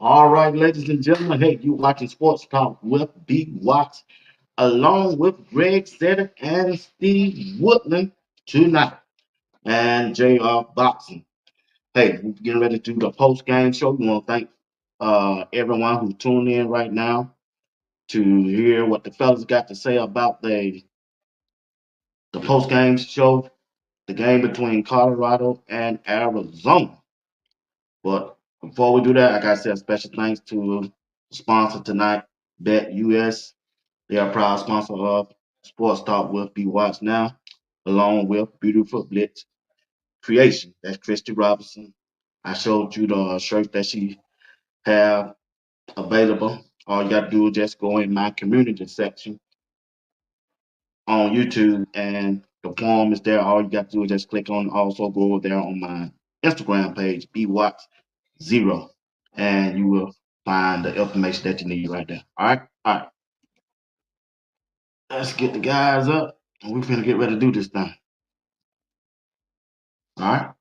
All right, ladies and gentlemen. Hey, you watching Sports Talk with B Watts, along with Greg Setter and Steve Woodland tonight, and JR Boxing. Hey, we're getting ready to do the post game show. We want to thank everyone who tuned in right now to hear what the fellas got to say about the post game show, the game between Colorado and Arizona. But before we do that, I got to say a special thanks to the sponsor tonight, Bet US. They are a proud sponsor of Sports Talk with Be Watch Now, along with Beautiful Blitz Creation. That's Christy Robinson. I showed you the shirt that she have available. All you got to do is just go in my community section on YouTube, and the form is there. All you got to do is just click on. Also go over there on my Instagram page, BWatch0, and you will find the information that you need right there. All right. Let's get the guys up. We're finna get ready to do this thing. All right.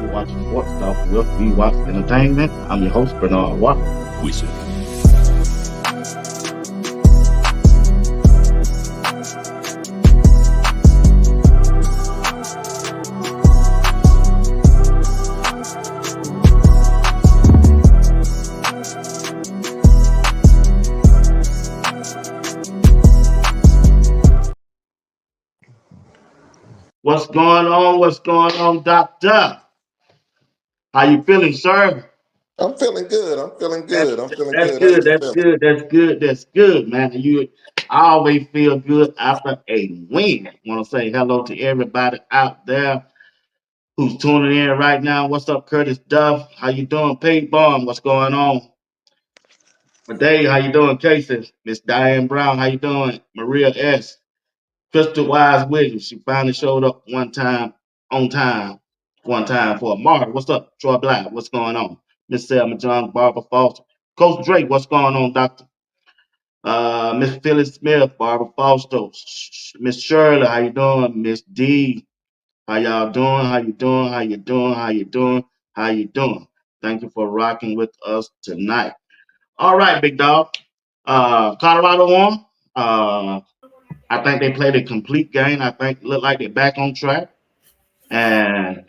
You're watching Sports Talk with B Watch Entertainment. I'm your host, Bernard Watt. Whistle. What's going on? What's going on, Doctor? How you feeling, sir? I'm feeling good. I'm feeling That's good. I'm feeling that's good. How good. you That's feeling? good. That's good. That's good, man. I always feel good after a win. Want to say hello to everybody out there who's tuning in right now. What's up, Curtis Duff? How you doing, Pete Bomb? What's going on? Dave, how you doing, Casey? Miss Diane Brown, how you doing? Maria S. Crystal Wise Williams, she finally showed up on time, one time for a mark. What's up, Troy Black? What's going on? Miss Selma John, Barbara Foster. Coach Drake, what's going on, Doctor? Miss Phyllis Smith, Barbara Foster, Miss Shirley, how you doing? Miss D, how y'all doing? How you doing? How you doing? How you doing? How you doing? Thank you for rocking with us tonight. All right, big dog. Colorado won. Uh, I think they played a complete game. I think look like they're back on track, and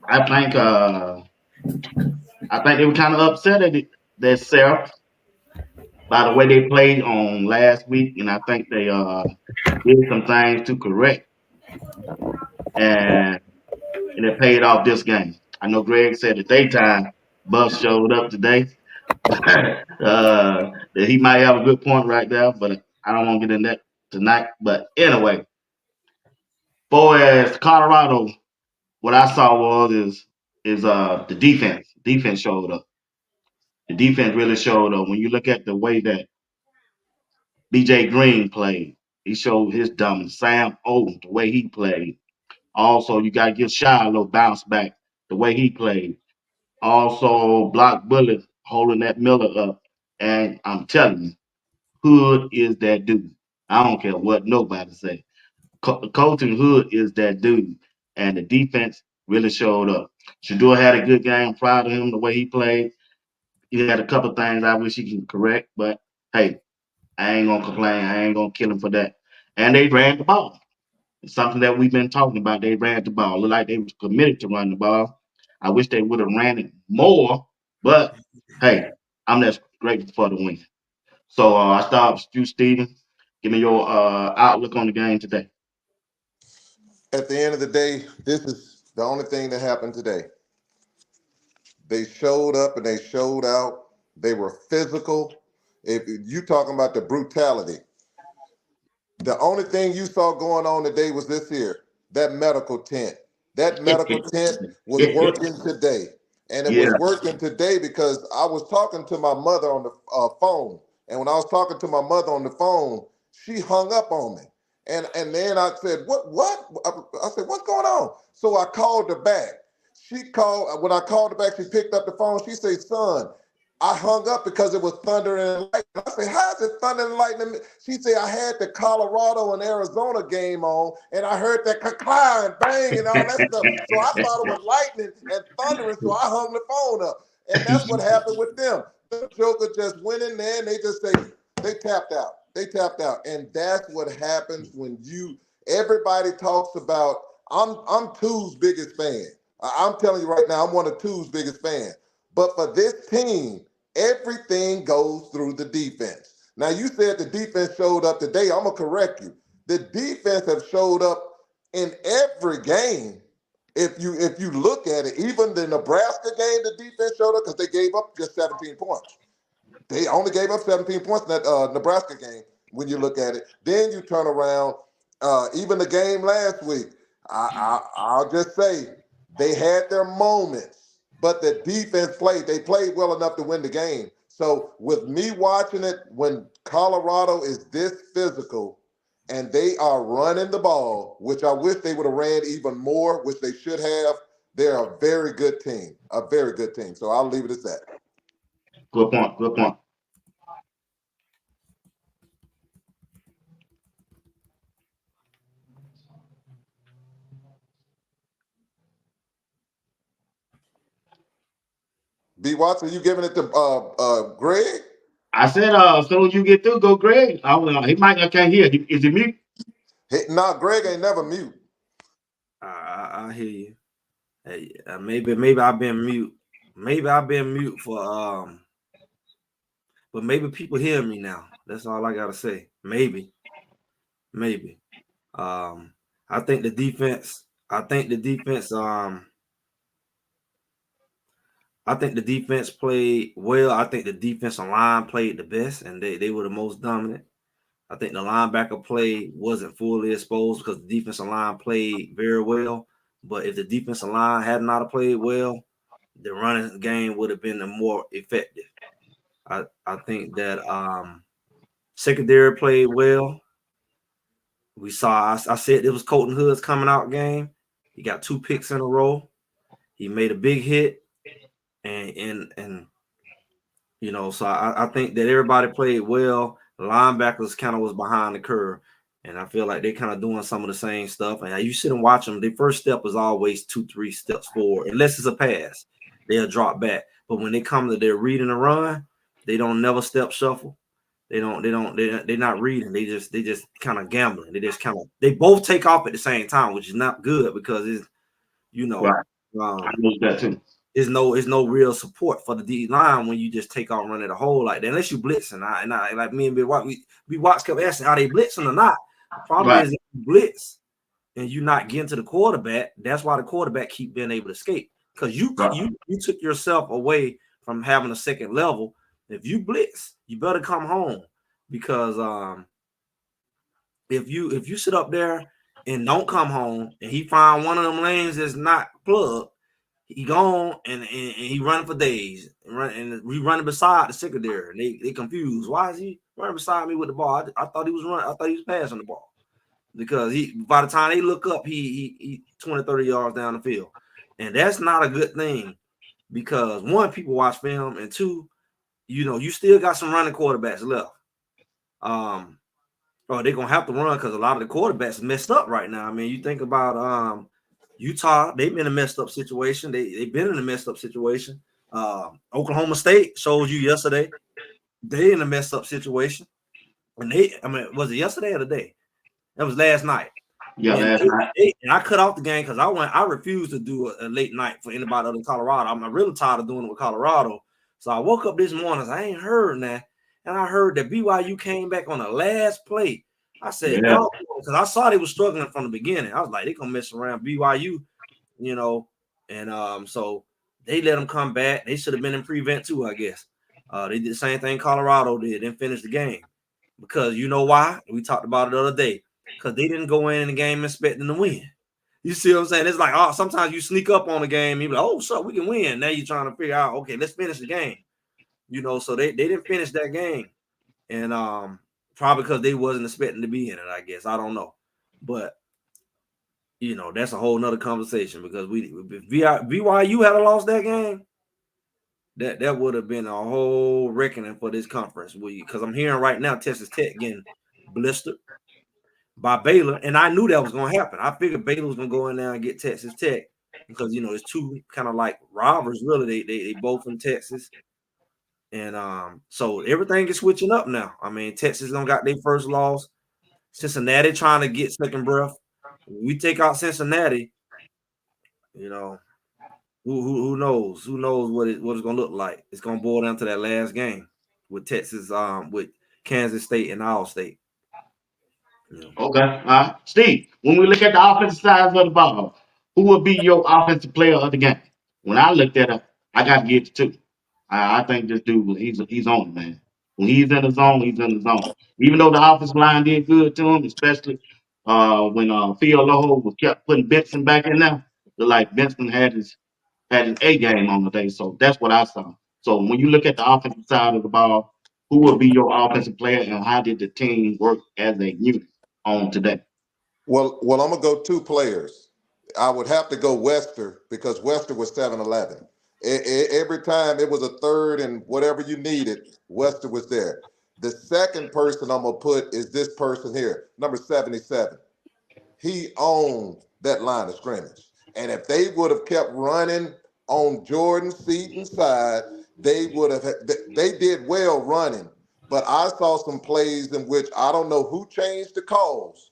I think uh, I think they were kind of upset at themselves by the way they played on last week, and I think they did some things to correct, and and it paid off this game. I know Greg said the daytime bus showed up today. That he might have a good point right there, but I don't want to get in that tonight. But anyway, for as Colorado, what I saw is the defense. Defense showed up. The defense really showed up. When you look at the way that BJ Green played, he showed his dominance. Sam Oden, the way he played. Also, you got to give Shy a little bounce back, the way he played. Also, Block Bullet holding that Miller up. And I'm telling you, Hood is that dude. I don't care what nobody say. Colton Hood is that dude. And the defense really showed up. Shedeur had a good game. Proud of him the way he played. He had a couple things I wish he can correct, but hey, I ain't gonna complain. I ain't gonna kill him for that. And they ran the ball. It's something that we've been talking about. They ran the ball. Looked like they was committed to run the ball. I wish they would have ran it more, but hey, I'm just grateful for the win. So I start with you, Steven. Give me your outlook on the game today. At the end of the day, this is the only thing that happened today. They showed up and they showed out. They were physical. If you talking about the brutality, the only thing you saw going on today was this here. that medical tent. That medical tent was working today. And it Yeah. was working today because I was talking to my mother on the phone. And when I was talking to my mother on the phone, she hung up on me. And then I said, what? I said, what's going on? So I called her back. She called, when I called her back, she picked up the phone. She said, son, I hung up because it was thunder and lightning. I said, how is it thunder and lightning? She said, I had the Colorado and Arizona game on, and I heard that clang and bang and all that stuff. So I thought it was lightning and thundering, so I hung the phone up. And that's what happened with them. The Joker just went in there and they just say, they tapped out. They tapped out. And that's what happens when everybody talks about, I'm Two's biggest fan. I'm telling you right now, I'm one of Two's biggest fans. But for this team, everything goes through the defense. Now, you said the defense showed up today. I'm going to correct you. The defense have showed up in every game. If you look at it, even the Nebraska game, the defense showed up because they gave up just 17 points. They only gave up 17 points in that Nebraska game when you look at it. Then you turn around, even the game last week, I'll just say they had their moments, but the defense played. They played well enough to win the game. So with me watching it, when Colorado is this physical and they are running the ball, which I wish they would have ran even more, which they should have, they're a very good team, a very good team. So I'll leave it at that. Good point. Good point. B. Watson, you giving it to Greg? I said, as soon as you get through, go Greg. He might not can't hear. Is he mute? Hey, nah, Greg ain't never mute. I hear you. Hey, maybe I've been mute. Maybe I've been mute for but maybe people hear me now. That's all I gotta say. Maybe. I think the defense. I think the defense. I think the defense played well. I think the defensive line played the best, and they were the most dominant. I think the linebacker play wasn't fully exposed because the defensive line played very well. But if the defensive line had not played well, the running game would have been more effective. I think that secondary played well. We saw. I said it was Colton Hood's coming out game. He got 2 picks in a row. He made a big hit, and you know, so I think that everybody played well. The linebackers kind of was behind the curve, and I feel like they kind of doing some of the same stuff. And you sit and watch them. Their first step is always 2-3 steps forward, unless it's a pass. They'll drop back. But when they come to their reading and run, they don't never step shuffle. They're not reading. They just kind of gambling. They both take off at the same time, which is not good because it's, you know, Right. I know that too. There's no real support for the D line when you just take off running the hole like that. Unless you blitzing, I like me and we watch kept asking are they blitzing or not. The problem is if you blitz and you not getting to the quarterback, that's why the quarterback keep being able to escape because you took yourself away from having a second level. If you blitz, you better come home because if you sit up there and don't come home and he find one of them lanes that's not plugged. He gone and he running for days. And we running beside the secondary. And they confused. Why is he running beside me with the ball? I thought he was running. I thought he was passing the ball. Because by the time they look up, he 20, 30 yards down the field. And that's not a good thing. Because one, people watch film, and two, you know, you still got some running quarterbacks left. Or they're gonna have to run because a lot of the quarterbacks messed up right now. I mean, you think about Utah, they've been in a messed up situation. They've been in a messed up situation. Oklahoma State showed you yesterday. They in a messed up situation. And was it yesterday or today? That was last night. Yeah, and last night. And I cut off the game because I refused to do a late night for anybody other than Colorado. I'm really tired of doing it with Colorado. So I woke up this morning, I ain't heard that. And I heard that BYU came back on the last play. I said, no, because I saw they were struggling from the beginning. I was like, they gonna mess around BYU, you know. And so they let them come back. They should have been in prevent too, I guess. They did the same thing Colorado did, and finished the game. Because you know why? We talked about it the other day. Because they didn't go in the game expecting to win. You see what I'm saying? It's like, oh, sometimes you sneak up on the game, you be like, oh, so we can win. Now you're trying to figure out, okay, let's finish the game. So they didn't finish that game. And probably because they wasn't expecting to be in it, I guess. I don't know. But that's a whole nother conversation because if BYU had lost that game, that would have been a whole reckoning for this conference. Because I'm hearing right now Texas Tech getting blistered by Baylor, and I knew that was going to happen. I figured Baylor was going to go in there and get Texas Tech because it's two kind of like rivals. Really, they both in Texas, and so everything is switching up now. I mean, Texas don't got their first loss. Cincinnati trying to get second breath. We take out Cincinnati, who knows? Who knows what it's going to look like? It's going to boil down to that last game with Texas, with Kansas State and Iowa State. Okay. Steve, when we look at the offensive side of the ball, who will be your offensive player of the game? When I looked at it, I got to give it to two. I think this dude, he's on it, man. When he's in the zone, he's in the zone. Even though the offensive line did good to him, especially when Phil Loho was kept putting Benson back in there, like Benson had his A game on the day. So that's what I saw. So when you look at the offensive side of the ball, who will be your offensive player and how did the team work as a unit on today? Well, I'm gonna go two players. I would have to go Wester because Wester was 7-11. Every time it was a third and whatever you needed, Wester was there. The second person I'm gonna put is this person here, number 77. He owned that line of scrimmage. And if they would have kept running on Jordan Seaton's side, they would have. They did well running, but I saw some plays in which I don't know who changed the calls.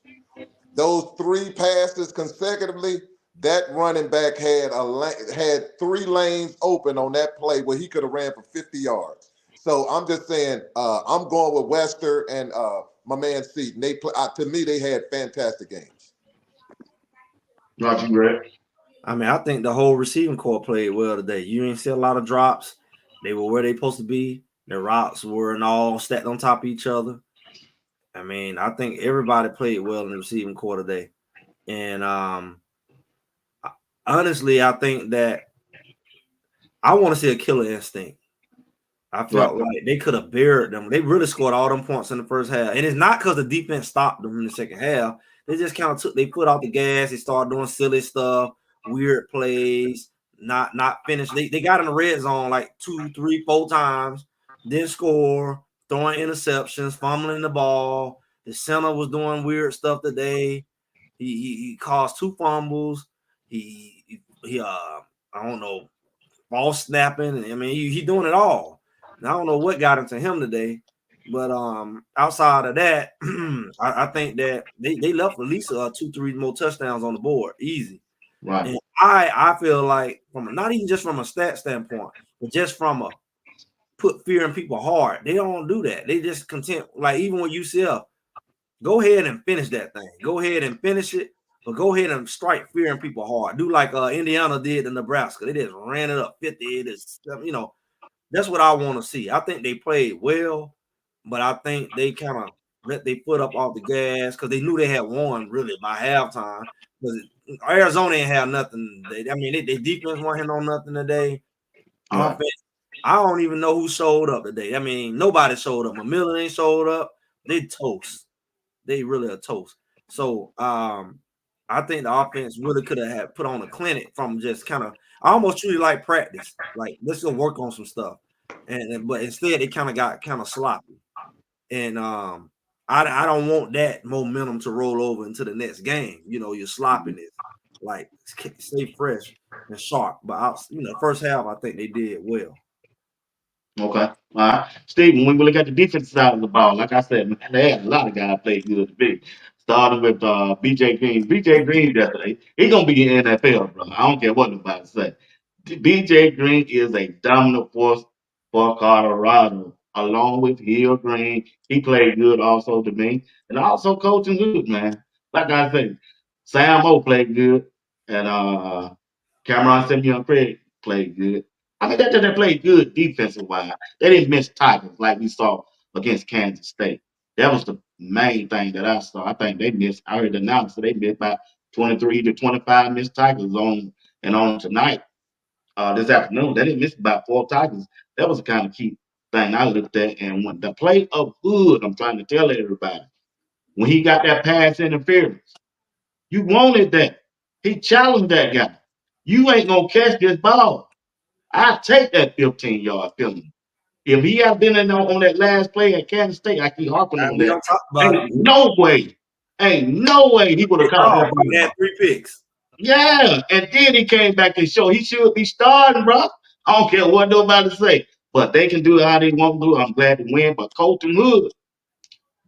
Those three passes consecutively, that running back had three lanes open on that play where he could have ran for 50 yards. So I'm just saying, I'm going with Wester and my man Seaton. They play, to me, they had fantastic games. Not you, Greg. I mean, I think the whole receiving corps played well today. You ain't see a lot of drops. They were where they supposed to be. The routes weren't all stacked on top of each other. I mean, I think everybody played well in the receiving corps today. And honestly, I think that I want to see a killer instinct. I felt like they could have buried them. They really scored all them points in the first half. And it's not because the defense stopped them in the second half. They just kind of they put out the gas. They started doing silly stuff, weird plays, not finished. They got in the red zone like 2, 3, 4 times, didn't score, throwing interceptions, fumbling the ball. The center was doing weird stuff today. He caused 2 fumbles. I don't know, ball snapping. I mean, he doing it all. I don't know what got into him today, but outside of that, I think that they left at least 2, 3 more touchdowns on the board, easy. Right. And I feel like not even just from a stat standpoint, but just from a put fear in people hard. They don't do that. They just content. Like even with UCF, go ahead and finish that thing. Go ahead and finish it, but go ahead and strike fear in people hard. Do like Indiana did in Nebraska. They just ran it up 50. That's what I want to see. I think they played well, but I think they kind of let their foot up off the gas because they knew they had won really by halftime. Because Arizona ain't have nothing. They defense wasn't on nothing today. Right. Offense, I don't even know who showed up today. I mean, nobody showed up. McMillan ain't showed up. They toast. They really are toast. So I think the offense really could have put on a clinic from just kind of I almost treated it like practice. Like let's go work on some stuff. But instead they kind of got kind of sloppy. And I don't want that momentum to roll over into the next game. Your sloppiness. Like stay fresh and sharp. But first half I think they did well. Okay. All right. Stephen, when we look at the defensive side of the ball, like I said, man, they had a lot of guys play good to be. Starting with BJ Green. BJ Green yesterday, he's gonna be in the NFL, bro. I don't care what nobody say. BJ Green is a dominant force for Colorado, along with Hill Green. He played good also to me. And also coaching good, man. Like I said, Sam O played good. And Cameron Simeon Craig played good. I mean, they played good defensive wise. They didn't miss tackles like we saw against Kansas State. That was the main thing that I saw. I think they missed. I heard the announcer they missed about 23 to 25 missed tackles on tonight. This afternoon, they didn't miss about 4 tackles. That was the kind of key thing I looked at. And when the play of Hood, I'm trying to tell everybody, when he got that pass interference, you wanted that. He challenged that guy. You ain't gonna catch this ball. I take that 15-yard penalty. If he had been in on that last play at Kansas State, I keep harping And on we that. don't talk about Ain't it. no way. Ain't no way he would have It's caught that wrong. He had ball. 3 picks. Yeah, and then he came back and showed he should be starting, bro. I don't care what nobody say, but they can do it how they want to do. I'm glad to win, but Colton Hood,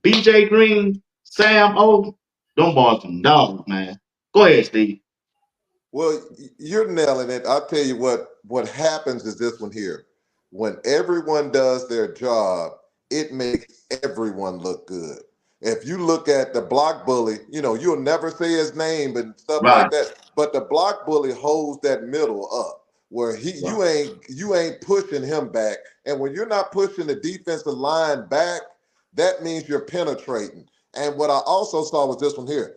BJ Green, Sam O, them boys some dogs, man. Go ahead, Steve. Well, you're nailing it. I'll tell you what happens is this one here. When everyone does their job, it makes everyone look good. If you look at the block bully, you'll never say his name and stuff Right, like that. But the block bully holds that middle up where right, you ain't pushing him back. And when you're not pushing the defensive line back, that means you're penetrating. And what I also saw was this one here.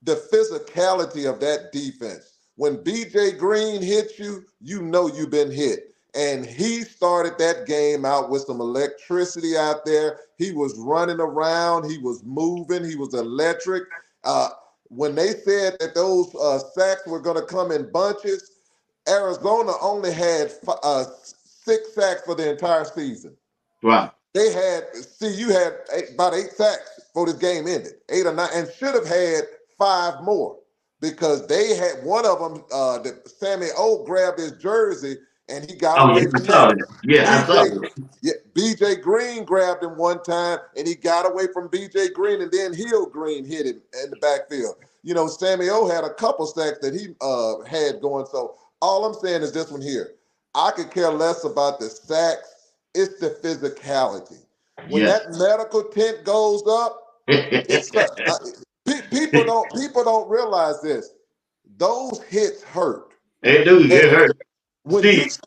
The physicality of that defense. When BJ Green hits you, you know you've been hit. And he started that game out with some electricity out there. He was running around, he was moving, he was electric. When they said that those sacks were going to come in bunches, Arizona only had 6 sacks for the entire season. right. They had, you had about 8 sacks before this game ended, 8 or 9, and should have had 5 more because they had one of them, Sammy O grabbed his jersey and he got Oh yeah, away I from saw that. that. Yeah, I saw BJ, that. yeah, BJ Green grabbed him one time and he got away from BJ Green and then Hill Green hit him in the backfield. Sammy O had a couple sacks that he had going. So all I'm saying is this one here. I could care less about the sacks. It's the physicality. When Yes. that medical tent goes up, it's people don't realize this. Those hits hurt. Hey, dude, And it hurt. when you Steve,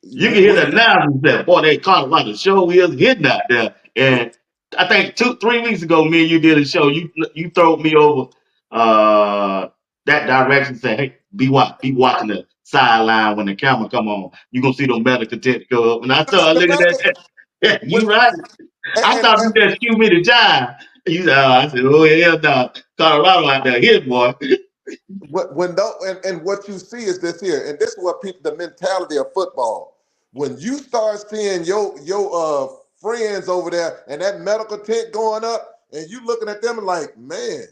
you can hear when the announcement that boy, they Colorado show is hitting out there. And I think 3 weeks ago, me and you did a show. You throw me over that direction, say, hey, be watching the sideline when the camera come on. You gonna see them medical tents go up. And I started the looking at medical that. Yeah, when you right. I thought you just cue me to jive. You said, oh, I said, oh yeah, no. Colorado out there hit, boy. and what you see is this here, and this is what people the mentality of football. When you start seeing your friends over there and that medical tent going up, and you looking at them like, man,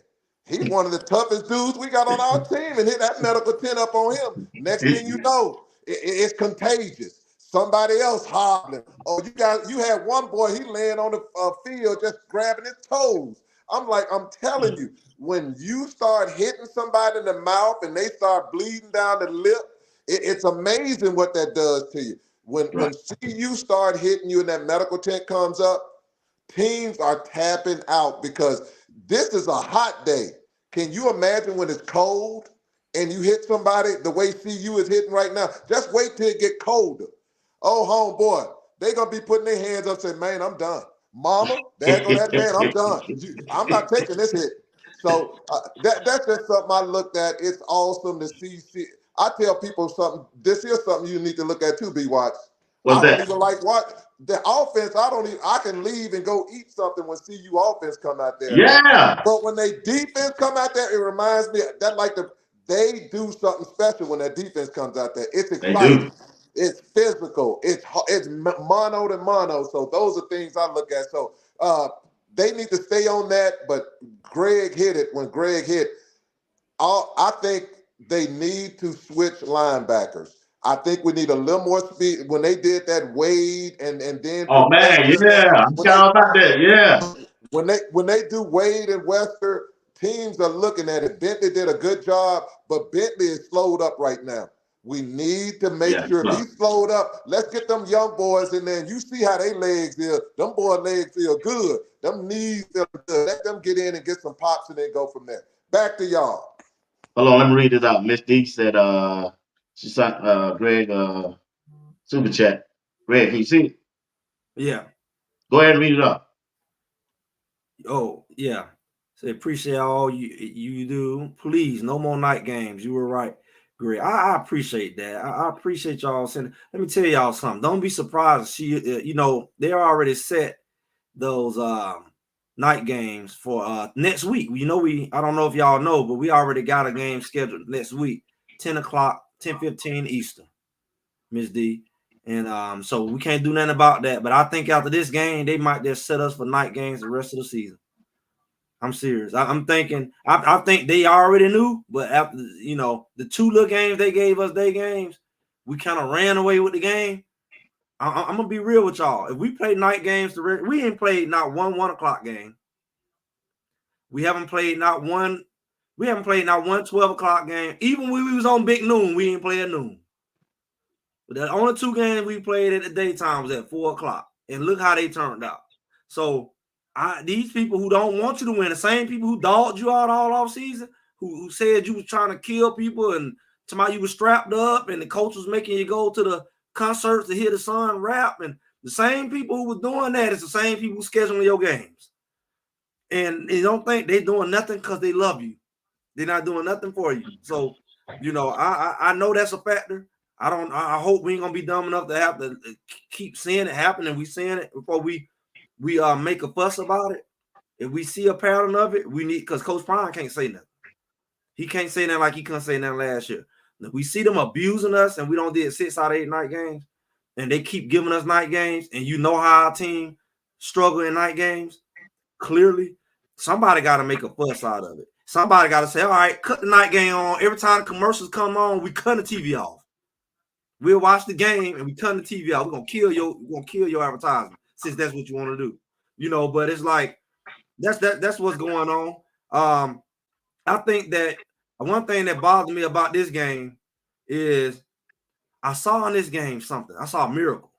he one of the toughest dudes we got on our team, and hit that medical tent up on him. Next thing you know, it's contagious. Somebody else hobbling. Oh, you had one boy, he laying on the field just grabbing his toes. I'm telling you, when you start hitting somebody in the mouth and they start bleeding down the lip, it's amazing what that does to you. When Right. CU start hitting you and that medical tent comes up, teams are tapping out because this is a hot day. Can you imagine when it's cold and you hit somebody the way CU is hitting right now? Just wait till it get colder. Oh, homeboy, they gonna be putting their hands up, saying, "Man, I'm done." Mama, there go that man. I'm done. I'm not taking this hit. So that's just something I looked at. It's awesome to see. I tell people something. This is something you need to look at too. B. Watts. What's I don't that? even like what the offense. I can leave and go eat something when CU offense come out there. Yeah, But when they defense come out there, it reminds me that they do something special when that defense comes out there. It's they exciting. do. It's physical. It's mono to mono. So those are things I look at. So they need to stay on that. But Greg hit it when Greg hit. I think they need to switch linebackers. I think we need a little more speed. When they did that Wade and then Oh put man, Wester in there, yeah, I'm sure about that. Yeah, when they do Wade and Wester, teams are looking at it. Bentley did a good job, but Bentley is slowed up right now. We need to make yeah, sure if bro. he's slowed up, let's get them young boys in there. And you see how they legs feel. Them boy legs feel good. Them knees feel good. Let them get in and get some pops and then go from there. Back to y'all. Hold on, let me read this out. Miss D said, she sent Greg super chat. Greg, can you see it? Yeah. Go ahead and read it up. Oh, yeah. So appreciate all you do. Please, no more night games. You were right, Greg. I appreciate that. I appreciate y'all sending. Let me tell y'all something. Don't be surprised to see. They already set those night games for next week. I don't know if y'all know, but we already got a game scheduled next week, 10 o'clock, 10:15 Eastern, Miss D. And so we can't do nothing about that. But I think after this game, they might just set us for night games the rest of the season. I'm serious. I'm thinking. I think they already knew, but after the two little games they gave us, day games, we kind of ran away with the game. I'm gonna be real with y'all. If we play night games, we ain't played not one 1 o'clock game. We haven't played not one 12 o'clock game. Even when we was on Big Noon, we didn't play at noon. But the only two games we played at the daytime was at 4 o'clock. And look how they turned out. So these people who don't want you to win, the same people who dogged you out all off season, who said you was trying to kill people and somebody you was strapped up and the coach was making you go to the concerts to hear the son rap, and the same people who were doing that is the same people who scheduling your games. And they don't think they're doing nothing because they love you. They're not doing nothing for you. So, I know that's a factor. I hope we ain't gonna be dumb enough to have to keep seeing it happen, and we seeing it before we make a fuss about it. If we see a pattern of it, we need, because Coach Prime can't say nothing. He can't say that like he couldn't say that last year. If we see them abusing us and we don't did 6 out of 8 night games, and they keep giving us night games, and you know how our team struggle in night games, clearly somebody got to make a fuss out of it. Somebody got to say, all right, cut the night game on. Every time the commercials come on, we cut the TV off. We'll watch the game and we cut the TV off. We're gonna kill your advertisement, since that's what you want to do. But it's like that's what's going on. I think that one thing that bothers me about this game is I saw in this game something. I saw a miracle.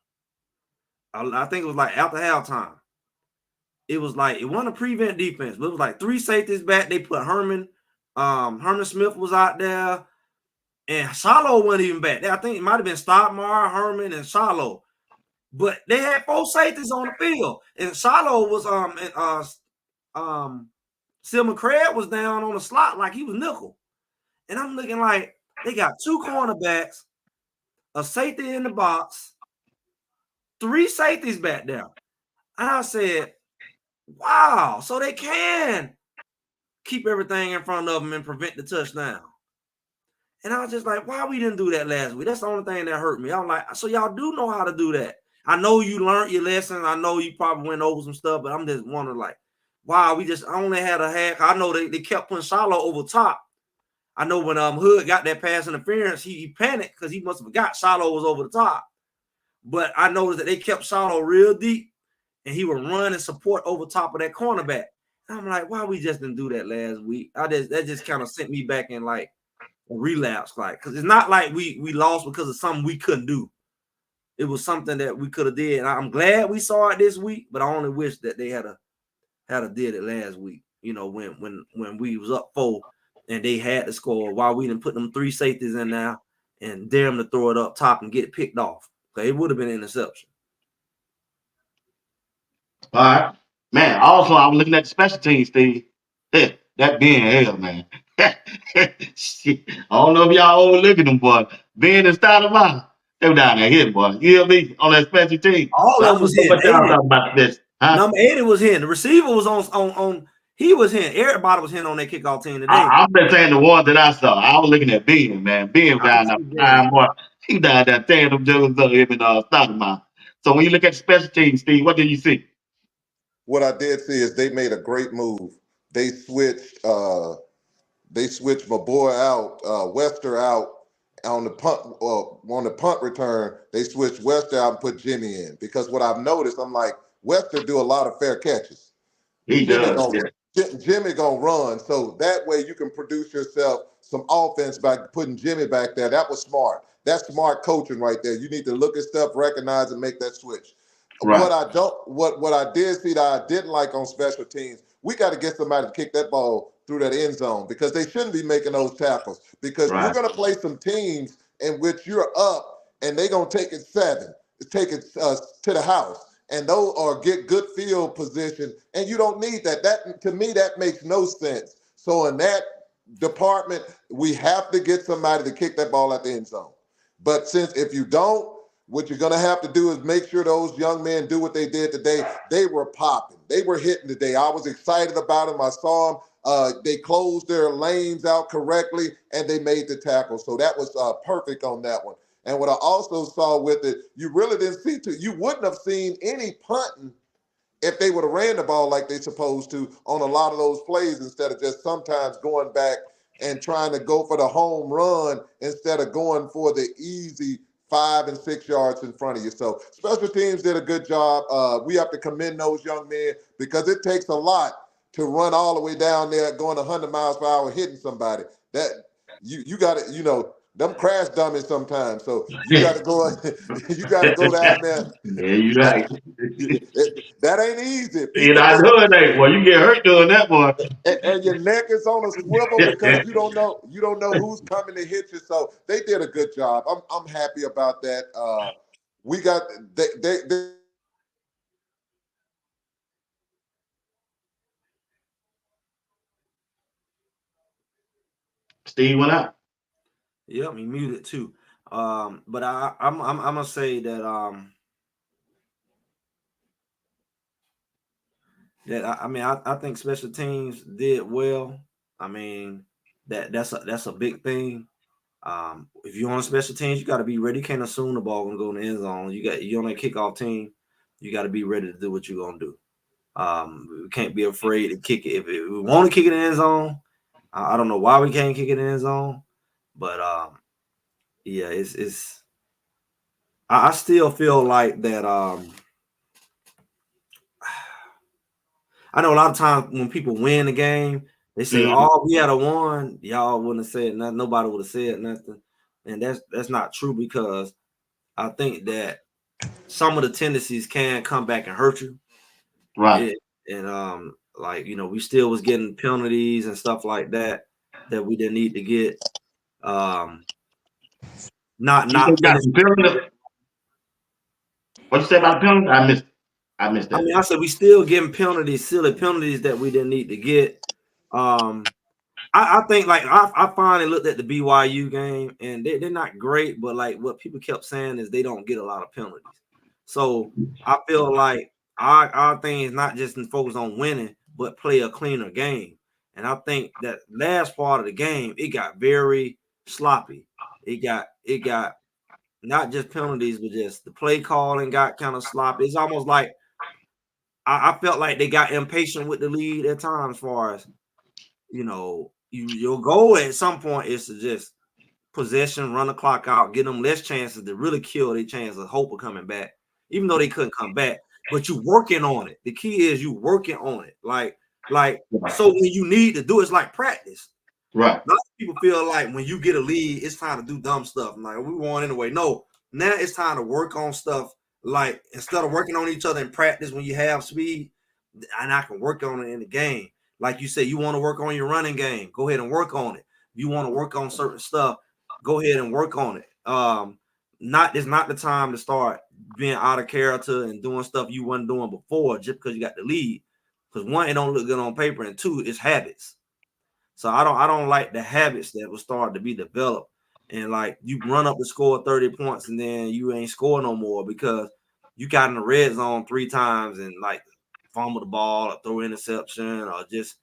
I think it was like after halftime. It was like, it wasn't a prevent defense, but it was like 3 safeties back. They put Herman. Herman Smith was out there, and Shiloh wasn't even back. I think it might have been Stoudemire, Herman, and Shiloh. But they had 4 safeties on the field, and Shiloh was Silman Craig was down on the slot like he was nickel. And I'm looking like they got 2 cornerbacks, a safety in the box, 3 safeties back there. And I said, wow, so they can keep everything in front of them and prevent the touchdown. And I was just like, why we didn't do that last week? That's the only thing that hurt me. I'm like, so y'all do know how to do that. I know you learned your lesson. I know you probably went over some stuff, but I'm just wondering, like, wow, we just only had a half. I know they kept putting Shiloh over top. I know when Hood got that pass interference, he panicked because he must have forgot Shiloh was over the top. But I noticed that they kept Shiloh real deep, and he would run and support over top of that cornerback. And I'm like, why we just didn't do that last week? That just kind of sent me back in like a relapse, like, because it's not like we lost because of something we couldn't do. It was something that we could have did. And I'm glad we saw it this week, but I only wish that they had did it last week. When we was up 4 and they had to score, while we didn't put them 3 safeties in there and dare them to throw it up top and get picked off. Okay, it would have been an interception. All right. Man, also, I was looking at the special teams, Steve. That being hell, man. Shit. I don't know if y'all overlooking them, boy. Ben and Stoudemire, they were down there hit, boy. You hear me? On that special team. All So of them was hitting. what y'all talking about this. Huh? Number 80 was hitting. The receiver was on he was hitting. Everybody was hitting on that kickoff team today. I'm just saying the ones that I saw. I was looking at Ben, man. Ben down there, boy. He down there tearing them juggles up, him and Stoudemire. So when you look at the special teams, Steve, what did you see? What I did see is they made a great move. They switched my boy out, Wester out on the punt return. They switched Wester out and put Jimmy in, because what I've noticed, I'm like, Wester do a lot of fair catches. Jimmy gonna run, so that way you can produce yourself some offense by putting Jimmy back there. That was smart. That's smart coaching right there. You need to look at stuff, recognize, and make that switch. Right. What I did see that I didn't like on special teams, we got to get somebody to kick that ball through that end zone, because they shouldn't be making those tackles, because you're going to play some teams in which you're up and they're going to take it 7, take it to the house. and those or get good field position, and you don't need that. That to me, that makes no sense. So in that department, we have to get somebody to kick that ball at the end zone. But since if you don't, what you're gonna have to do is make sure those young men do what they did today. They were popping, they were hitting today. I was excited about them. I saw them. They closed their lanes out correctly, and they made the tackle. So that was perfect on that one. And what I also saw with it, you really didn't see you wouldn't have seen any punting if they would have ran the ball like they supposed to on a lot of those plays instead of just sometimes going back and trying to go for the home run instead of going for the easy 5 and 6 yards in front of you. So special teams did a good job. We have to commend those young men because it takes a lot to run all the way down there going 100 miles per hour hitting somebody. That you got to, them crash dummies sometimes. So you got to go, you got to go down there. Yeah, you right. That ain't easy. And People I think, know it ain't. Well, you get hurt doing that one. and your neck is on a swivel because you don't know who's coming to hit you. So they did a good job. I'm happy about that. We got they Steve went out. Yep, he muted too. But I'm gonna say that I think special teams did well. I mean that's a big thing. If you're on special teams, you got to be ready. You can't assume the ball gonna go in the end zone. You're on a kickoff team. You got to be ready to do what you're gonna do. We can't be afraid to kick it. If we want to kick it in the end zone, I don't know why we can't kick it in the end zone, but yeah, it's. I still feel like that. I know a lot of times when people win the game, they say, "Oh, we had a won." Y'all wouldn't have said nothing. Nobody would have said nothing, and that's not true because I think that some of the tendencies can come back and hurt you. Right. And like we still was getting penalties and stuff like that we didn't need to get. Not got finishing. some penalty. What you say about the penalty? I missed that. I mean, I said we still getting penalties, silly penalties that we didn't need to get. I think like I finally looked at the BYU game and they're not great, but like what people kept saying is they don't get a lot of penalties. So I feel like our thing is not just focused on winning, but play a cleaner game. And I think that last part of the game, it got very sloppy. It got not just penalties, but just the play calling got kind of sloppy. It's almost like I felt like they got impatient with the lead at times, as far as your goal at some point is to just possession, run the clock out, get them less chances to really kill their chance of hope of coming back, even though they couldn't come back. But you working on it. The key is you working on it. Like so when you need to do it's like practice. Right. A lot of people feel like when you get a lead, it's time to do dumb stuff. I'm like, we won anyway. No, now it's time to work on stuff. Like instead of working on each other in practice when you have speed, and I can work on it in the game. Like you said, you want to work on your running game, go ahead and work on it. You want to work on certain stuff, go ahead and work on it. It's not the time to start being out of character and doing stuff you wasn't doing before just because you got the lead. Because one, it don't look good on paper, and two, it's habits. So I don't like the habits that will start to be developed. And like you run up the score 30 points and then you ain't score no more because you got in the red zone 3 times and like fumble the ball or throw interception or just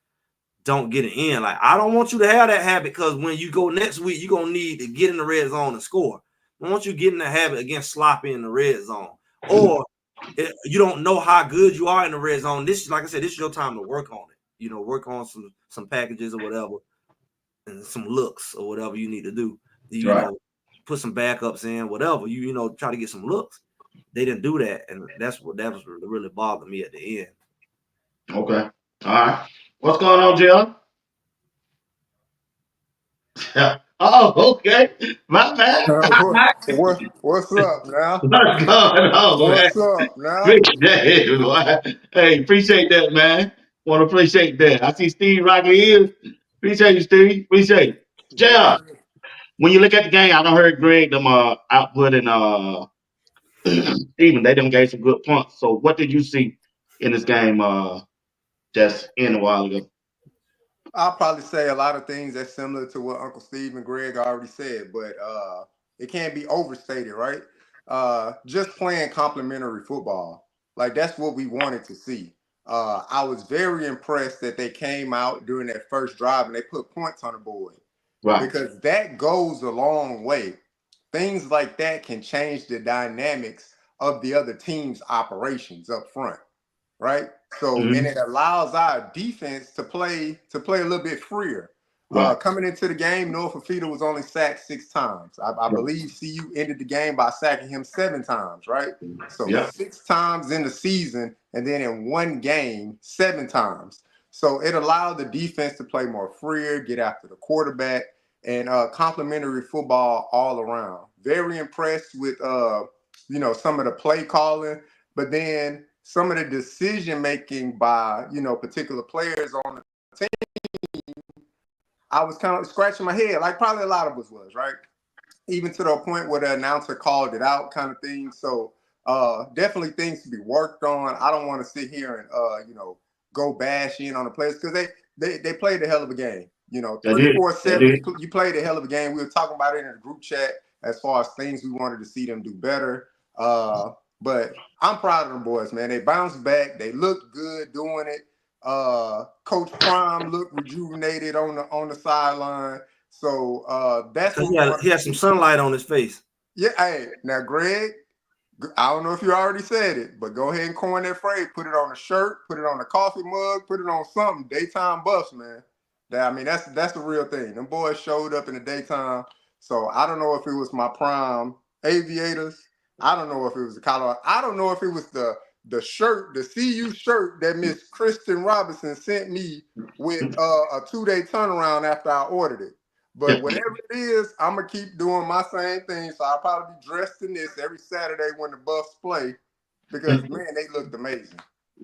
don't get it in. Like I don't want you to have that habit because when you go next week, you're gonna need to get in the red zone and score. I want you getting the habit against sloppy in the red zone. Or you don't know how good you are in the red zone. This, like I said, this is your time to work on it. Work on some packages or whatever, and some looks or whatever you need to do. Put some backups in, whatever. Try to get some looks. They didn't do that, and that was really bothered me at the end. Okay. All right. What's going on, Jill? Oh, okay. My bad. What's up now? What's going on, man? What's up now? Appreciate it, boy. Hey, appreciate that, man. Want to appreciate that. I see Steve rocking ears. Appreciate you, Steve. Appreciate it. JR, when you look at the game, I don't heard Greg them output and Even they done gave some good points. So what did you see in this game just in a while ago? I'll probably say a lot of things that's similar to what Uncle Steve and Greg already said, but it can't be overstated, right? Just playing complementary football, like that's what we wanted to see. I was very impressed that they came out during that first drive and they put points on the board Right. because that goes a long way. Things like that can change the dynamics of the other team's operations up front, right? So, and it Mm-hmm. allows our defense to play a little bit freer. Right. Coming into the game, Noah Fafita was only sacked 6 times. I Right. believe CU ended the game by sacking him 7 times, right? So Yep. 6 times in the season, and then in one game, 7 times. So it allowed the defense to play more freer, get after the quarterback, and complementary football all around. Very impressed with some of the play calling, but then some of the decision making by particular players on the team, I was kind of scratching my head, like probably a lot of us was, right? Even to the point where the announcer called it out, kind of thing. So definitely things to be worked on. I don't want to sit here and go bash in on the players because they played a hell of a game. They Three, did. four, They seven. did. You played a hell of a game. We were talking about it in the group chat as far as things we wanted to see them do better. But I'm proud of them boys, man. They bounced back. They looked good doing it. Coach Prime looked rejuvenated on the sideline. So that's Because what we want he to had some see. sunlight on his face. Yeah, hey, now Greg, I don't know if you already said it, but go ahead and coin that phrase. Put it on a shirt, put it on a coffee mug, put it on something. Daytime buffs, man. That's the real thing. Them boys showed up in the daytime. So I don't know if it was my prime aviators. I don't know if it was the Colorado. I don't know if it was the shirt, the CU shirt that Miss Kristen Robinson sent me with a 2-day turnaround after I ordered it. But whatever it is, I'm gonna keep doing my same thing. So I'll probably be dressed in this every Saturday when the Buffs play because man, they looked amazing.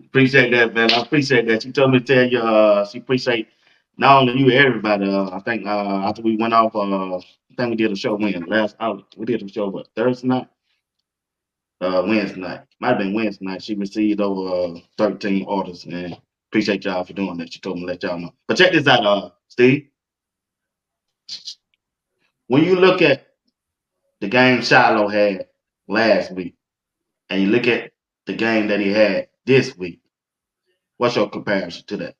Appreciate that, man. I appreciate that. She told me to tell you she appreciate not only you, everybody. I think after we went off, I think we did a show when last out. We did a show what Thursday night, Wednesday night. Might have been Wednesday night. She received over 13 orders, and appreciate y'all for doing that. She told me to let y'all know. But check this out, Steve. When you look at the game Shiloh had last week, and you look at the game that he had this week, what's your comparison to that?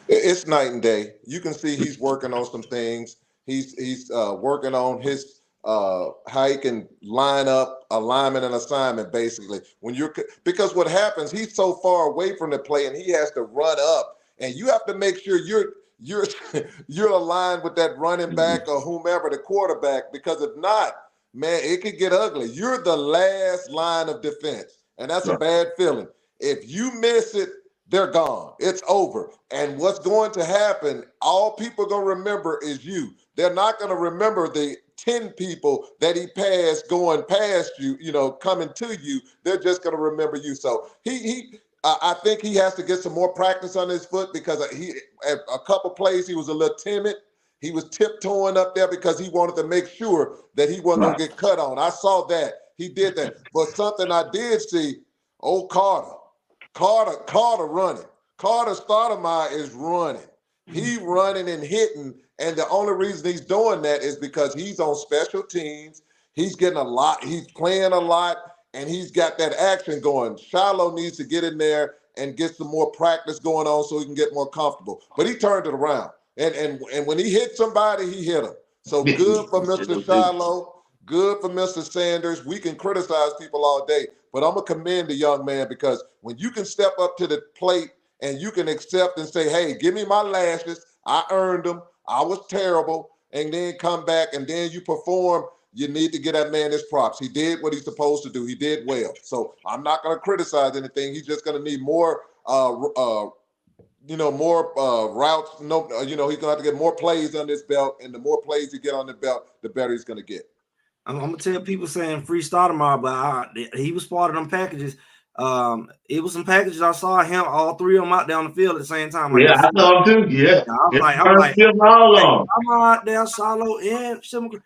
It's night and day. You can see he's working on some things. He's working on his how he can line up alignment and assignment basically. When you're because what happens, he's so far away from the play and he has to run up, and you have to make sure you're you're aligned with that running back or whomever the quarterback, because if not, man, it could get ugly. You're the last line of defense, and that's a Right. bad feeling. If you miss it, they're gone. It's over. And what's going to happen, all people are going to remember is you. They're not going to remember the 10 people that he passed going past you, coming to you. They're just going to remember you. So I think he has to get some more practice on his foot, because at a couple plays he was a little timid. He was tiptoeing up there because he wanted to make sure that he wasn't going Right. to get cut on. I saw that. He did that. But something I did see, old Carter running. Carter Stoudemire is running. He running and hitting, and the only reason he's doing that is because he's on special teams. He's getting a lot. He's playing a lot, and he's got that action going. Shiloh needs to get in there and get some more practice going on so he can get more comfortable. But he turned it around, and when he hit somebody, he hit him. So good for Mr. Shiloh. Good for Mr. Sanders. We can criticize people all day, but I'm going to commend the young man, because when you can step up to the plate and you can accept and say, hey, give me my lashes. I earned them. I was terrible. And then come back and then you perform. You need to get that man his props. He did what he's supposed to do. He did well. So I'm not going to criticize anything. He's just going to need more more routes. No, he's gonna have to get more plays on his belt, and the more plays he get on the belt, the better he's gonna get. I'm gonna tell people saying free Stoudemire, but he was part of them packages. It was some packages I saw him, all three of them out there on the field at the same time. Like Yeah, I saw him too. Yeah. I'm like, all hey, on. I'm out there, Solo and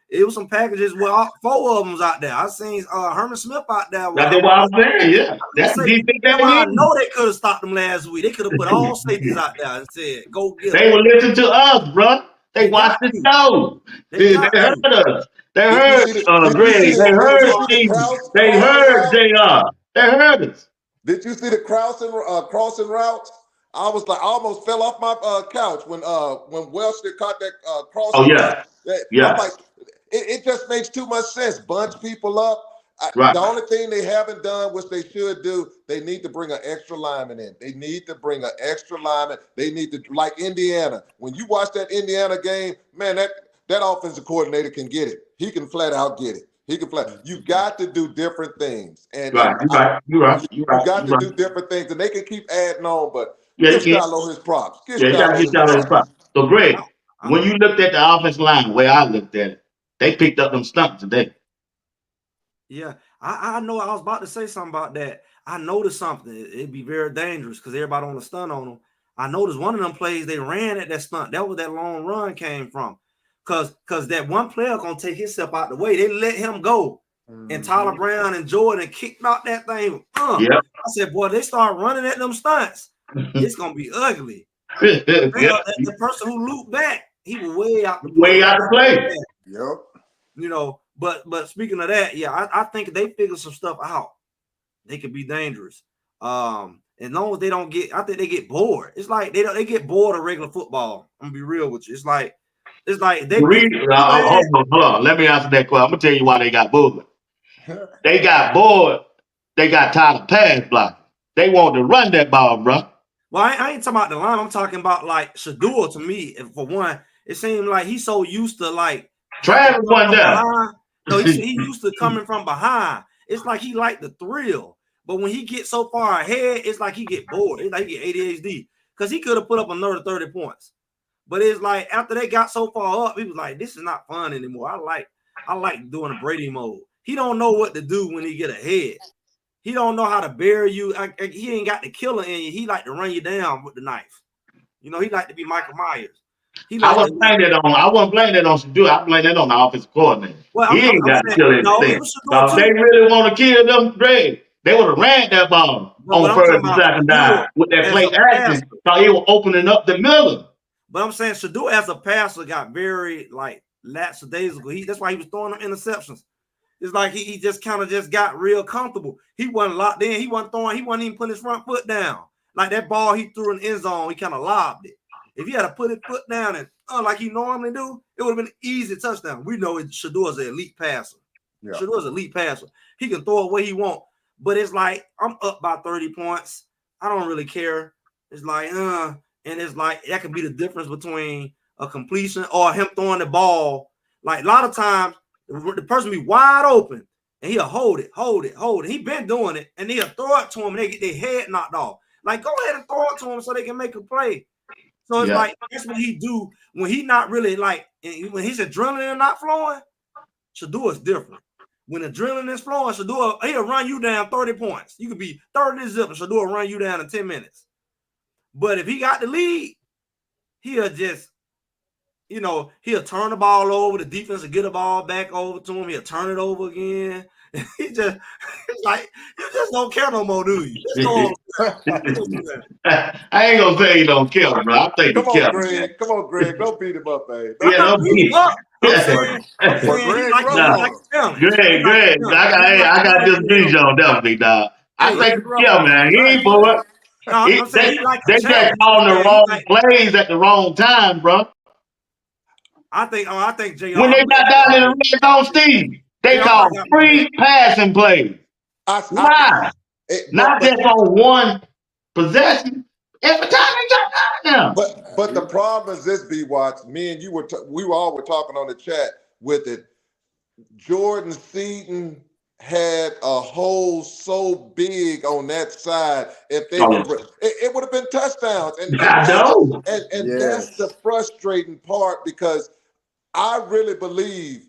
it was some packages where four of them was out there. I seen Herman Smith out there. That's what I'm saying. Yeah, that's the defense That's they why I need. know they could have stopped them last week. They could have put all safeties out there and said, "Go get them." They will listen to us, bro. They watch the show. They They heard us. They heard Greg. They Did you heard see the Steve. They heard JR. They heard us. Did you see the crossing routes? I was like, I almost fell off my couch when Welsh caught that crossing route. I'm like, it just makes too much sense. Bunch people up. The only thing they haven't done, which they should do, they need to bring an extra lineman in. They need to bring an extra lineman. They need to, like Indiana. When you watch that Indiana game, man, that offensive coordinator can get it. He can flat out get it. He can flat. You got to do different things, and You're right. You got to do different things, and they can keep adding on. But yeah, give Shiloh his props. You gotta give Shiloh his props. So, Greg, when you looked at the offensive line, the way I looked at it, they picked up them stunts today. Yeah, I know. I was about to say something about that. I noticed something. It'd be very dangerous because everybody on the stunt on them. I noticed one of them plays they ran at that stunt. That was that long run came from. Cause that one player gonna take himself out the way. They let him go. And Tyler Brown and Jordan kicked out that thing. I said, boy, they start running at them stunts. It's gonna be ugly. The person who looped back, he was way out the play. Yep. You know, but speaking of that, yeah, I think they figure some stuff out. They could be dangerous. As long as they don't get, I think they get bored. It's like they get bored of regular football. I'm gonna be real with you. It's like they hold on. Let me answer that question. I'm gonna tell you why they got bored. They got bored. They got tired of pass blocking. They wanted to run that ball, bro. Well, I ain't talking about the line. I'm talking about like Shedeur. To me, for one, it seemed like he's so used to like Travis one down. No, he used to coming from behind. It's like he liked the thrill. But when he gets so far ahead, it's like he get bored. It's like he get ADHD. Because he could have put up another 30 points. But it's like after they got so far up, he was like, this is not fun anymore. I like doing a Brady mode. He don't know what to do when he get ahead. He don't know how to bury you. He ain't got the killer in you. He like to run you down with the knife. You know, he like to be Michael Myers. I wasn't playing that on Shedeur. I blame that on the offensive coordinator. Well, he ain't got to kill anything. So if they really want to kill them, Greg, they would have ran that ball on first and second down with that play action. So he was opening up the middle. But I'm saying Shedeur as a passer got very like lackadaisical. That's why he was throwing them interceptions. It's like he just kind of just got real comfortable. He wasn't locked in. He wasn't even putting his front foot down. Like that ball he threw in the end zone, he kind of lobbed it. If he had to put his foot down and like he normally do, it would have been an easy touchdown. We know Shedeur's an elite passer. Yeah. Shedeur's an elite passer. He can throw it where he want. But it's like, I'm up by 30 points. I don't really care. It's like, and it's like, that could be the difference between a completion or him throwing the ball. Like a lot of times, the person be wide open and he'll hold it. He been doing it and they'll throw it to him and they get their head knocked off. Like, go ahead and throw it to him so they can make a play. So it's like, that's what he do when he not really like, when his adrenaline not flowing, Shedeur is different. When adrenaline is flowing, Shedeur, he'll run you down 30 points. You could be 30-0 and Shedeur will run you down in 10 minutes. But if he got the lead, he'll just, he'll turn the ball over. The defense will get the ball back over to him. He'll turn it over again. He just, it's like, you just don't care no more, do you? I ain't gonna say you don't kill him, bro. I think Come on, Greg. Come on, Greg. Don't beat him up, babe. Don't beat him up. Greg, I got this vision on that, big dog. I think man. He ain't for it. They just calling the wrong plays at the wrong time, bro. I think JR. When they got down in the red zone, Steve, they call free passing plays. Why? Not just on one possession. Every time they jump down now. But the problem is this, B-Watts. Me and you we all were talking on the chat with it. Jordan Seaton had a hole so big on that side. If they it would have been touchdowns. And that's the frustrating part, because I really believe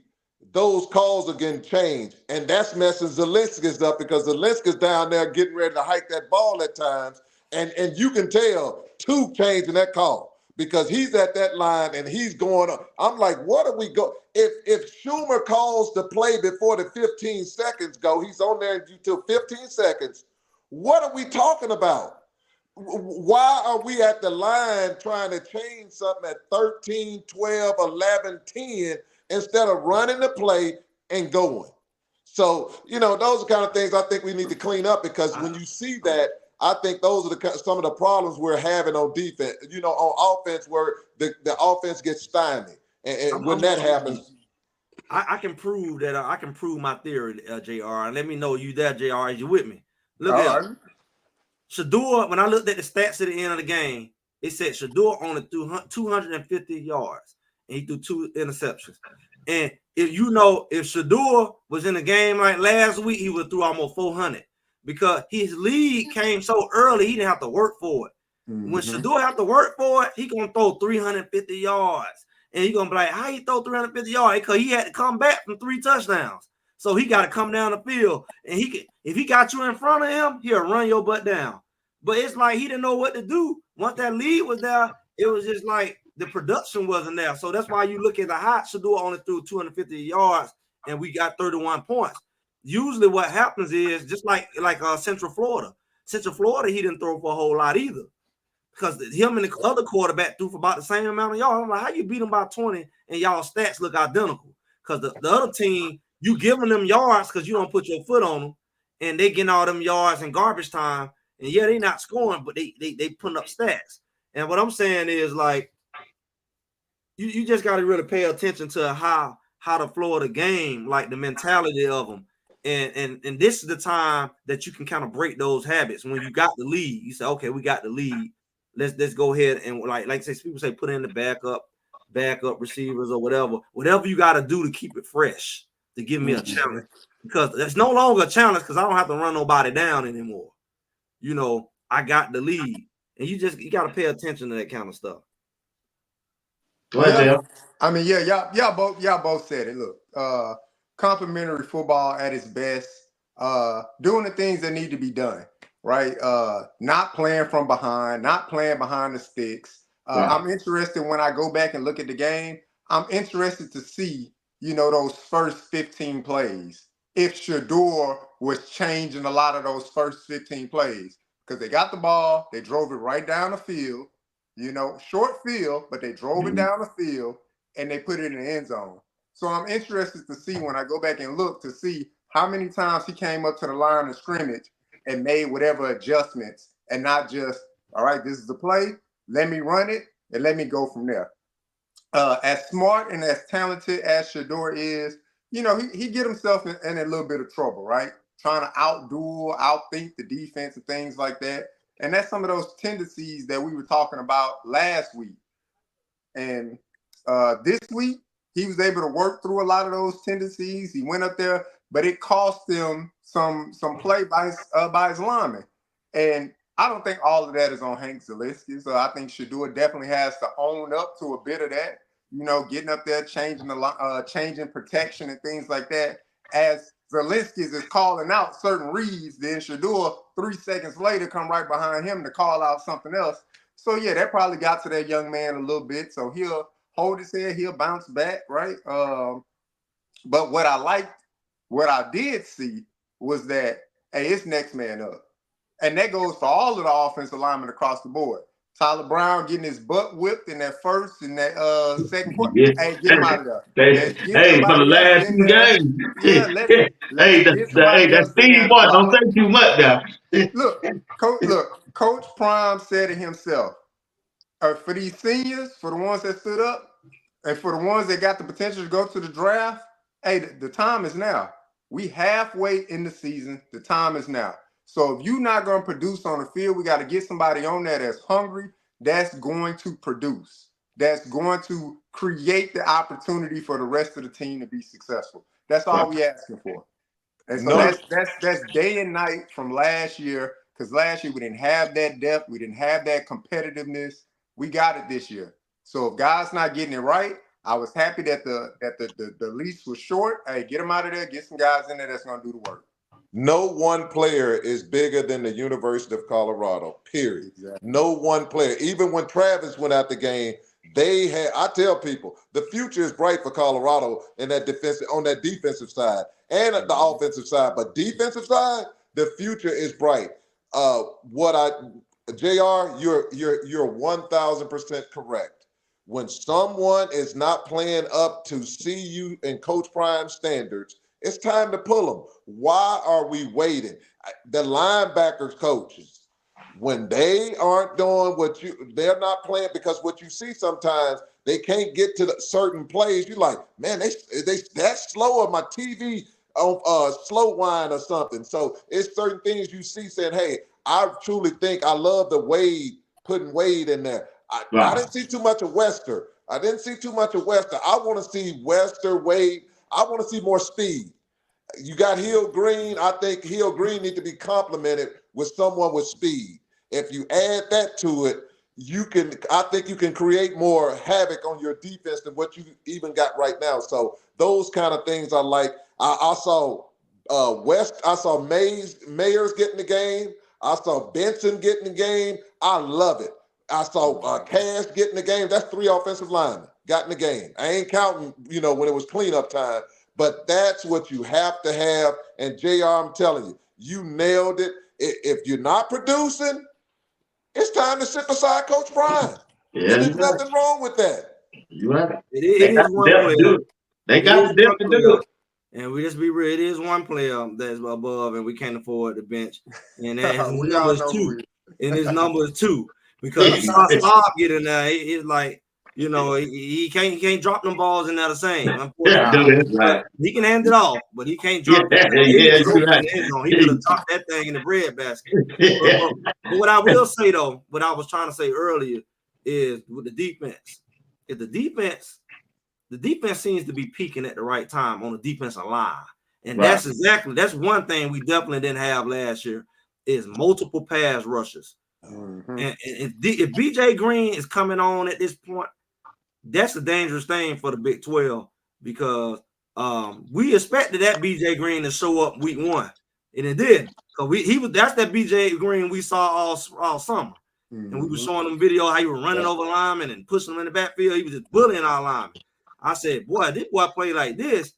those calls are getting changed. And that's messing Zelinski's up because Zelinski's down there getting ready to hike that ball at times. And you can tell two changing that call because he's at that line and he's going up. I'm like, what are we go? If Schumer calls the play before the 15 seconds go, he's on there until 15 seconds. What are we talking about? Why are we at the line trying to change something at 13, 12, 11, 10 instead of running the play and going? So, those are kind of things I think we need to clean up because when you see that, I think those are some of the problems we're having on defense, on offense where the offense gets stymied. And when that happens. I can prove that I can prove my theory, JR. And let me know you there, JR, as you with me. Look at Shedeur, when I looked at the stats at the end of the game, it said Shedeur only threw 250 yards and he threw 2 interceptions. And if Shedeur was in a game like last week, he would have threw almost 400 because his lead came so early, he didn't have to work for it. When Shedeur have to work for it, he gonna throw 350 yards. And he gonna be like, how you throw 350 yards? Because he had to come back from 3 touchdowns. So he got to come down the field, and if he got you in front of him, he'll run your butt down. But it's like he didn't know what to do. Once that lead was there, it was just like the production wasn't there. So that's why you look at the hot Shedeur only threw 250 yards, and we got 31 points. Usually, what happens is just like Central Florida. Central Florida, he didn't throw for a whole lot either, because him and the other quarterback threw for about the same amount of yards. I'm like, how you beat them by 20 and y'all stats look identical? Because the other team, you giving them yards because you don't put your foot on them, and they getting all them yards in garbage time. And yeah, they not scoring, but they putting up stats. And what I'm saying is, like, you just got to really pay attention to how the flow of the game, like the mentality of them. And this is the time that you can kind of break those habits. When you got the lead, you say, okay, we got the lead. Let's go ahead and like say people say put in the backup receivers or whatever you got to do to keep it fresh, to give me a challenge, because it's no longer a challenge because I don't have to run nobody down anymore. I got the lead, and you got to pay attention to that kind of stuff. Go ahead, Jeff. I mean, yeah, y'all both said it. Look, complimentary football at its best, doing the things that need to be done, right? Not playing from behind, not playing behind the sticks. Right. I'm interested when I go back and look at the game. I'm interested to see, those first 15 plays. If Shedeur was changing a lot of those first 15 plays, because they got the ball, they drove it right down the field, short field, but they drove it down the field and they put it in the end zone. So I'm interested to see when I go back and look to see how many times he came up to the line of scrimmage and made whatever adjustments, and not just, all right, this is the play, let me run it and let me go from there. As smart and as talented as Shedeur is, he get himself in a little bit of trouble, right? Trying to outthink the defense and things like that. And that's some of those tendencies that we were talking about last week. And this week, he was able to work through a lot of those tendencies. He went up there, but it cost him some play by his lineman. And I don't think all of that is on Hank Zelinski. So I think Shedeur definitely has to own up to a bit of that. Getting up there, changing protection and things like that. As Zelinski is calling out certain reads, then Shedeur 3 seconds later come right behind him to call out something else. So yeah, that probably got to that young man a little bit. So he'll hold his head, he'll bounce back, right? But what I did see was that, hey, it's next man up. And that goes for all of the offensive linemen across the board. Tyler Brown getting his butt whipped in that first and that second quarter. Yeah. Hey, get him out of there. Hey, for the last 2 games. Yeah, let's get somebody else that's Steve Martin. Don't say too much now. Coach Prime said it himself. For these seniors, for the ones that stood up, and for the ones that got the potential to go to the draft, hey, the time is now. We halfway in the season. The time is now. So if you're not going to produce on the field, we got to get somebody on there that's hungry, that's going to produce, that's going to create the opportunity for the rest of the team to be successful. That's all we asking for. And so that's day and night from last year, because last year we didn't have that depth, we didn't have that competitiveness. We got it this year. So if guys not getting it right, I was happy that the leash was short. Hey, get them out of there. Get some guys in there that's going to do the work. No one player is bigger than the University of Colorado, period. Exactly. No one player. Even when Travis went out the game, I tell people, the future is bright for Colorado in that on that defensive side and the offensive side. But defensive side, the future is bright. JR, you're 1,000% correct. When someone is not playing up to CU and Coach Prime standards, it's time to pull them. Why are we waiting? The linebackers coaches, when they aren't doing they're not playing, because what you see sometimes, they can't get to the certain plays. You're like, man, that's slow on my TV on slow wine or something. So it's certain things you see saying, hey, I truly think I love the putting Wade in there. I didn't see too much of Wester. I want to see Wester, Wade. I want to see more speed. You got Hill Green. I think Hill Green need to be complemented with someone with speed. If you add that to it, I think you can create more havoc on your defense than what you even got right now. So those kind of things I like. I saw Mayers getting the game. I saw Benson getting the game. I love it. I saw Cash getting the game. That's 3 offensive linemen got in the game. I ain't counting, when it was cleanup time. But that's what you have to have. And JR, I'm telling you, you nailed it. If you're not producing, it's time to sit beside Coach Prime. Yeah, And there's nothing wrong with that. You right. It is one player. They got the depth to do it. And we just be real, it is one player that's above, and we can't afford the bench. And his We number all is know 2. And his number is 2. Because you saw Slob get in there, it's like, he can't drop them balls in there the same. Right. He can hand it off, but he can't drop it. He could have dropped that thing in the bread basket. But what I will say, though, what I was trying to say earlier is with the defense. If the defense seems to be peaking at the right time on the defensive line. And that's one thing we definitely didn't have last year is multiple pass rushes. Mm-hmm. And if BJ Green is coming on at this point, that's a dangerous thing for the Big 12, because we expected that BJ Green to show up week 1, and it did. Because that's that BJ Green we saw all summer. Mm-hmm. And we were showing them video how he was running over linemen and pushing them in the backfield. He was just bullying our linemen. I said, boy, this boy play like this,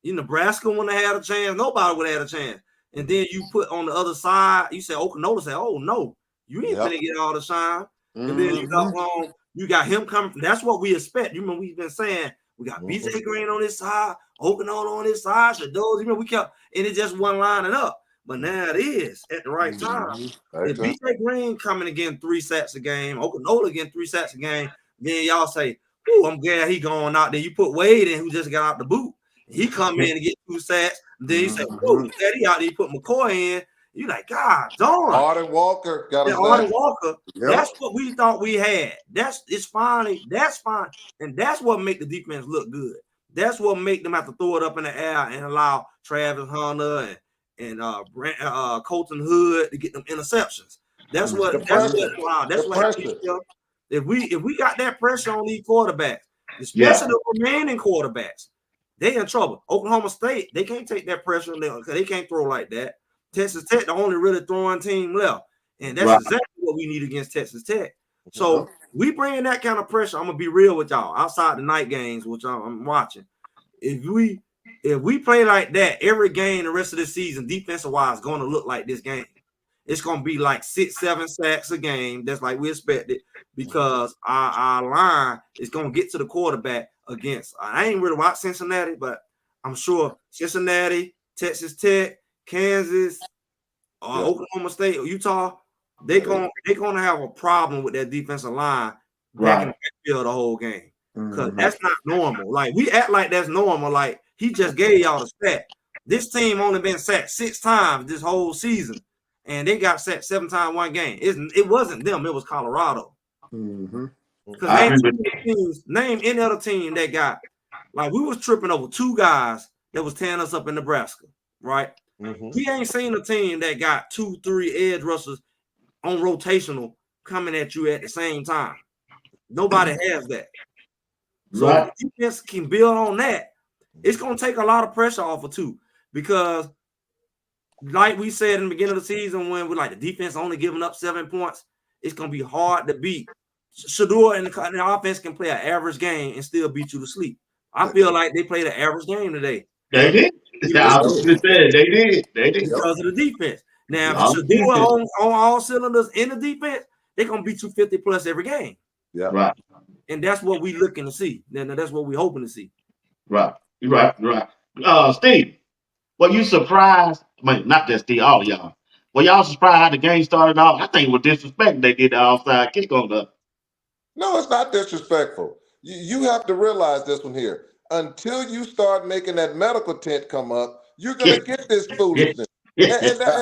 Nebraska wouldn't have had a chance. Nobody would have had a chance. And then you put on the other side, you said, Okanola said, oh, no, you ain't going to get all the shine. Mm-hmm. And then you got him coming. That's what we expect. You remember we've been saying, we got BJ Green on this side, Okanola on this side, Shedeur. We kept, and it just wasn't lining up. But now it is at the right time. If BJ Green coming again 3 sacks a game, Okanola again 3 sacks a game, then y'all say, ooh, I'm glad he going out there. You put Wade in, who just got out the boot. He come in and get 2 sacks. Then you say, whoa, glad he out there. You put McCoy in. You like, God darn. Arden Walker got a sack. Arden Walker. Yep. That's what we thought we had. It's fine. That's fine. And that's what make the defense look good. That's what make them have to throw it up in the air and allow Travis Hunter and Colton Hood to get them interceptions. That's what if we got that pressure on these quarterbacks, especially the remaining quarterbacks, they in trouble. Oklahoma State, they can't take that pressure because they can't throw like that. Texas Tech, the only really throwing team left. And that's exactly what we need against Texas Tech. So we bring that kind of pressure. I'm going to be real with y'all. Outside the night games, which I'm watching, if we play like that every game the rest of the season, defensive-wise, going to look like this game. It's going to be like 6-7 sacks a game. That's like we expected, because our line is going to get to the quarterback against. I ain't really watched Cincinnati, but I'm sure Cincinnati, Texas Tech, Kansas, Oklahoma State, or Utah, they're going to have a problem with that defensive line back in the backfield the whole game, because that's not normal. Like, we act like that's normal. Like, he just gave y'all the stat. This team only been sacked 6 times this whole season, and they got sacked 7 times one game. It wasn't them. It was Colorado. Because name any other team that got, like, we was tripping over 2 guys that was tearing us up in Nebraska, right? We ain't seen a team that got 2-3 edge rushers on rotational coming at you at the same time. Nobody has that. So if Right. the defense can build on that, it's going to take a lot of pressure off of two. Because like we said in the beginning of the season, when we're like the defense only giving up 7 points, it's going to be hard to beat. Shedeur and the offense can play an average game and still beat you to sleep. I feel like they played an average game today. They did. Beat them to I was sleep just saying they did. They did. because of the defense. Now, if All Shedeur defense. on all cylinders in the defense, they're going to beat you 50 plus every game. Yeah. Right. And that's what we're looking to see. Then that's what we're hoping to see. Right. Right. Steve, were you surprised? I mean, not just Steve, all of y'all. Were y'all surprised how the game started off? I think it was disrespect they did the offside kick on the. No, it's not disrespectful. You have to realize this one here. Until you start making that medical tent come up, you're gonna get this foolishness. And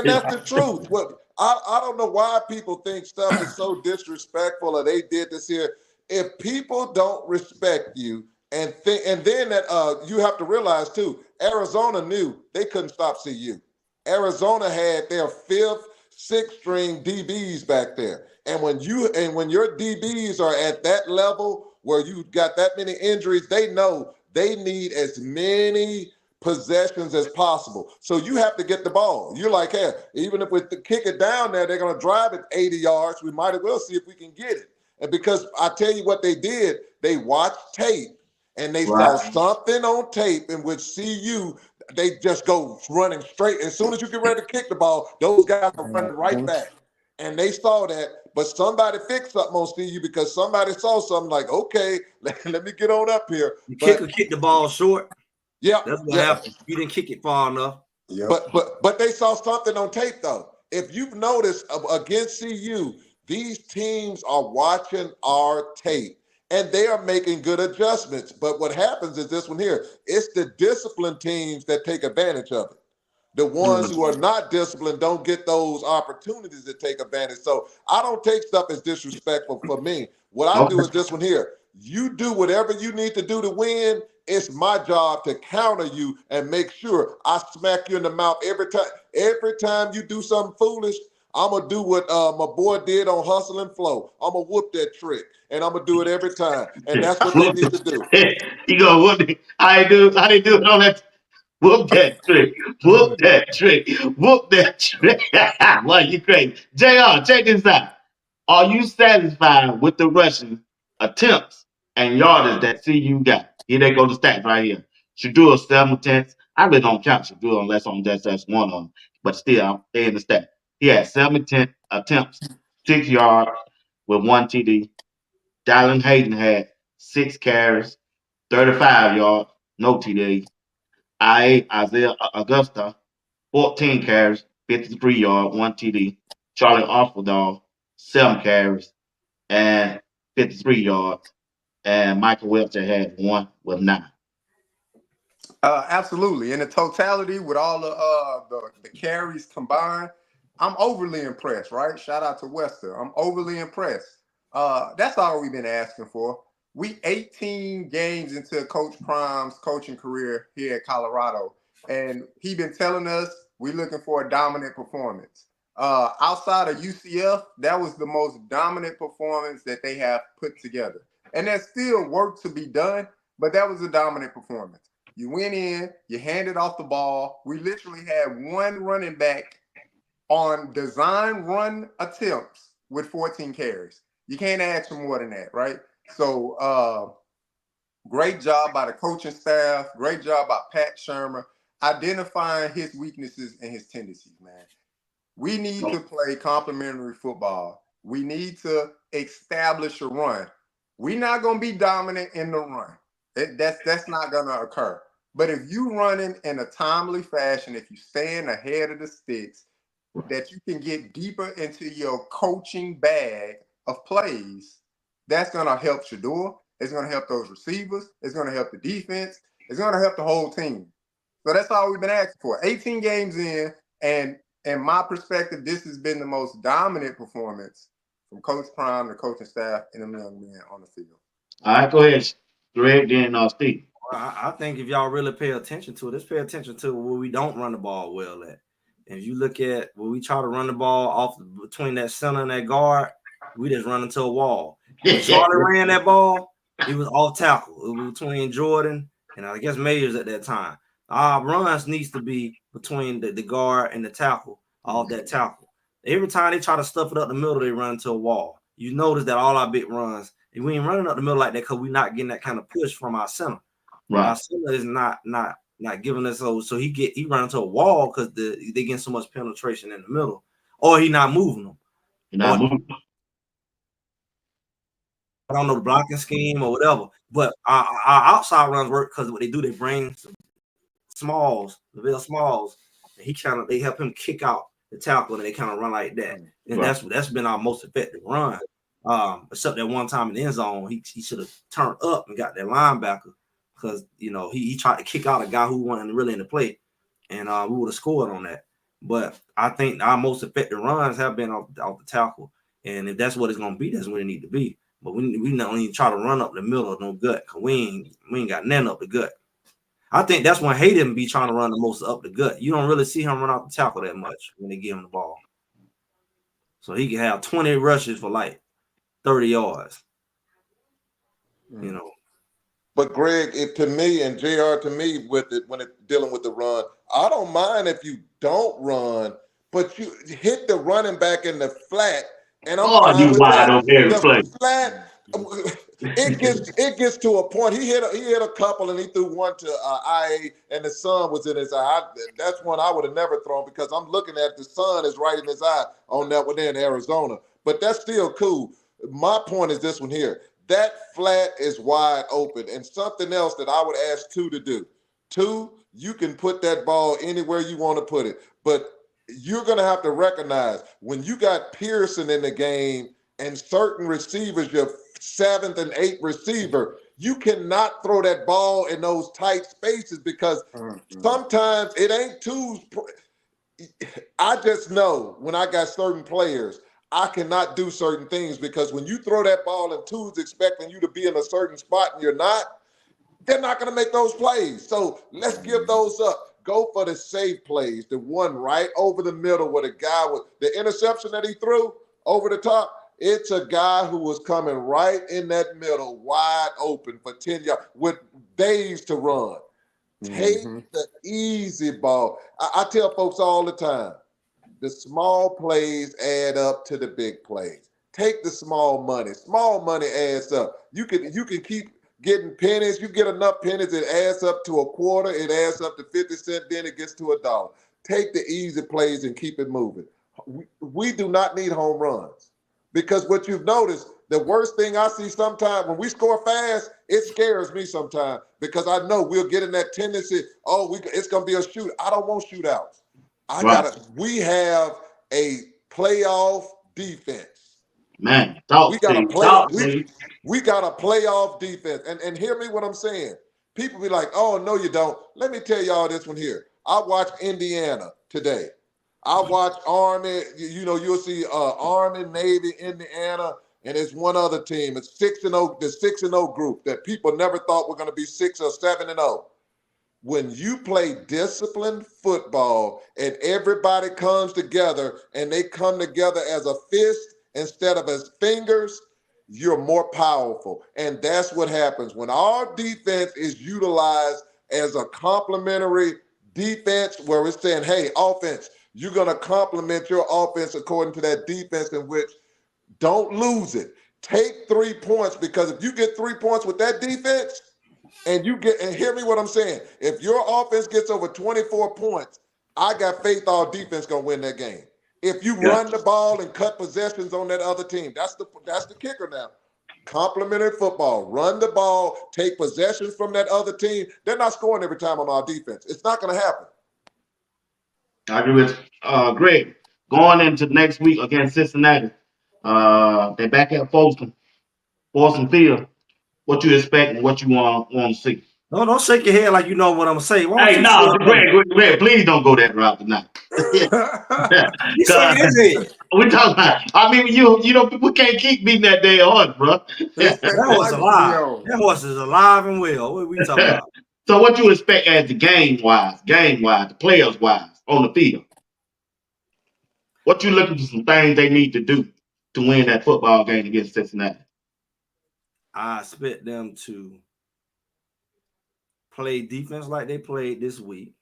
that's the truth. What I don't know why people think stuff is so disrespectful or they did this here. If people don't respect you and then that you have to realize too, Arizona knew they couldn't stop CU. Arizona had their fifth, sixth string DBs back there. And when your DBs are at that level where you got that many injuries, they know they need as many possessions as possible. So you have to get the ball. You're like, hey, even if we kick it down there, they're going to drive it 80 yards. We might as well see if we can get it. And because I tell you what they did, they watched tape and they saw Right. something on tape in which CU, they just go running straight. As soon as you get ready to kick the ball, those guys are running right back. And they saw that, but somebody fixed something on CU because somebody saw something like, okay, let me get on up here. The kicker kicked the ball short. Yeah, that's what happened. You didn't kick it far enough. Yep. But they saw something on tape though. If you've noticed against CU, these teams are watching our tape and they are making good adjustments. But what happens is this one here: it's the disciplined teams that take advantage of it. The ones who are not disciplined don't get those opportunities to take advantage. So I don't take stuff as disrespectful for me. What I do is this one here. You do whatever you need to do to win. It's my job to counter you and make sure I smack you in the mouth every time. Every time you do something foolish, I'm going to do what my boy did on Hustle and Flow. I'm going to whoop that trick, and I'm going to do it every time. And that's what they need to do. You go whoop it. How they do it on that? Whoop that trick. Whoop that trick. Whoop that trick. Well, you crazy. JR, check this out. Are you satisfied with the rushing attempts and yardage that CU got? Here they go the stats right here. Shedeur 7 attempts. I really don't count Shedeur unless I'm that's one of them. But still, I'm staying the stat. He had 7 attempts, 6 yards with 1 TD. Dylan Hayden had 6 carries, 35 yards, no TD. Isaiah Augusta, 14 carries, 53 yards, 1 TD. Charlie Offerdall, 7 carries and 53 yards. And Michael Webster had 1 with 9. Absolutely. In the totality, with all the carries combined, I'm overly impressed, right? Shout out to Webster. I'm overly impressed. That's all we've been asking for. We 18 games into Coach Prime's coaching career here at Colorado, and he been telling us we're looking for a dominant performance. Outside of UCF, that was the most dominant performance that they have put together. And there's still work to be done, but that was a dominant performance. You went in, you handed off the ball. We literally had one running back on design run attempts with 14 carries. You can't ask for more than that, right? So great job by the coaching staff. Great job by Pat Shermer identifying his weaknesses and his tendencies, man. We need to play complementary football. We need to establish a run. We're not going to be dominant in the run. That's not going to occur. But if you running in a timely fashion, if you staying ahead of the sticks, that you can get deeper into your coaching bag of plays, that's going to help Shedeur. It's going to help those receivers. It's going to help the defense. It's going to help the whole team. So that's all we've been asking for. 18 games in, and in my perspective, this has been the most dominant performance from Coach Prime, the coaching staff, and the young men on the field. All right, go ahead, Greg, then Steve. I think if y'all really pay attention to it, let's pay attention to where we don't run the ball well at. And if you look at where we try to run the ball off between that center and that guard, we just run into a wall. When Charlie ran that ball, It was off tackle. It was between Jordan and I guess Mayers at that time. Our runs needs to be between the guard and the tackle, off that tackle. Every time they try to stuff it up the middle, they run into a wall. You notice that all our big runs, and we ain't running up the middle like that because we're not getting that kind of push from our center. Right. Our center is not giving us those. So he run into a wall because they getting so much penetration in the middle, or he not moving them. Not moving. I don't know the blocking scheme or whatever, but our outside runs work because what they do, they bring some Smalls, Lavelle Smalls, and they help him kick out the tackle and they kind of run like that. And that's been our most effective run. Except that one time in the end zone, he should have turned up and got that linebacker because he tried to kick out a guy who wasn't really in the play, and we would have scored on that. But I think our most effective runs have been off the tackle, and if that's what it's gonna be, that's what it need to be. But we not only try to run up the middle of no gut, because we ain't got nothing up the gut. I think that's when Hayden be trying to run the most up the gut. You don't really see him run out the tackle that much when they give him the ball. So he can have 20 rushes for like 30 yards. But Greg, to me and JR, to me, when it's dealing with the run, I don't mind if you don't run, but you hit the running back in the flat, and I'm fine with that. The flat, it gets to a point. He hit a couple, and he threw one to IA, and the sun was in his eye. That's one I would have never thrown because I'm looking at the sun is right in his eye on that one there in Arizona. But that's still cool. My point is this one here. That flat is wide open. And something else that I would ask two to do. Two, you can put that ball anywhere you want to put it. But you're going to have to recognize when you got Pearson in the game and certain receivers, your 7th and 8th receiver, you cannot throw that ball in those tight spaces because sometimes it ain't too. I just know when I got certain players, I cannot do certain things because when you throw that ball and two's expecting you to be in a certain spot and you're not, they're not going to make those plays. So let's give those up. Go for the safe plays, the one right over the middle with a guy with the interception that he threw over the top. It's a guy who was coming right in that middle, wide open for 10 yards with days to run. Take the easy ball. I tell folks all the time, the small plays add up to the big plays. Take the small money. Small money adds up. You can keep getting pennies. You get enough pennies, it adds up to a quarter. It adds up to 50 cents. Then it gets to $1. Take the easy plays and keep it moving. We do not need home runs because what you've noticed, the worst thing I see sometimes when we score fast, it scares me sometimes because I know we'll get in that tendency. It's going to be a shoot. I don't want shootouts. We have a playoff defense. Man, we got a playoff defense. And hear me what I'm saying. People be like, oh, no, you don't. Let me tell y'all this one here. I watched Indiana today. I watched Army. You'll see Army, Navy, Indiana, and it's one other team. It's 6-0, the 6-0 group that people never thought were going to be 6 or 7-0. When you play disciplined football and everybody comes together and they come together as a fist instead of as fingers, you're more powerful. And that's what happens. When our defense is utilized as a complementary defense where it's saying, hey, offense, you're going to complement your offense according to that defense in which don't lose it. Take 3 points because if you get 3 points with that defense, and hear me what I'm saying. If your offense gets over 24 points, I got faith our defense gonna win that game. If you run the ball and cut possessions on that other team, that's the kicker now. Complementary football. Run the ball, take possessions from that other team. They're not scoring every time on our defense. It's not gonna happen. I agree with Greg. Going into next week against Cincinnati, they're back at Folsom Field. What you expect and what you want to see? No, don't shake your head like you know what I'm saying. Hey, no, Greg, please don't go that route tonight. You shaking his head. We talking about. I mean, we can't keep beating that day horse, bro. That horse alive. That horse is alive and well. What are we talking about? So, what you expect as the game wise, the players wise on the field? What you looking for some things they need to do to win that football game against Cincinnati? I expect them to play defense like they played this week.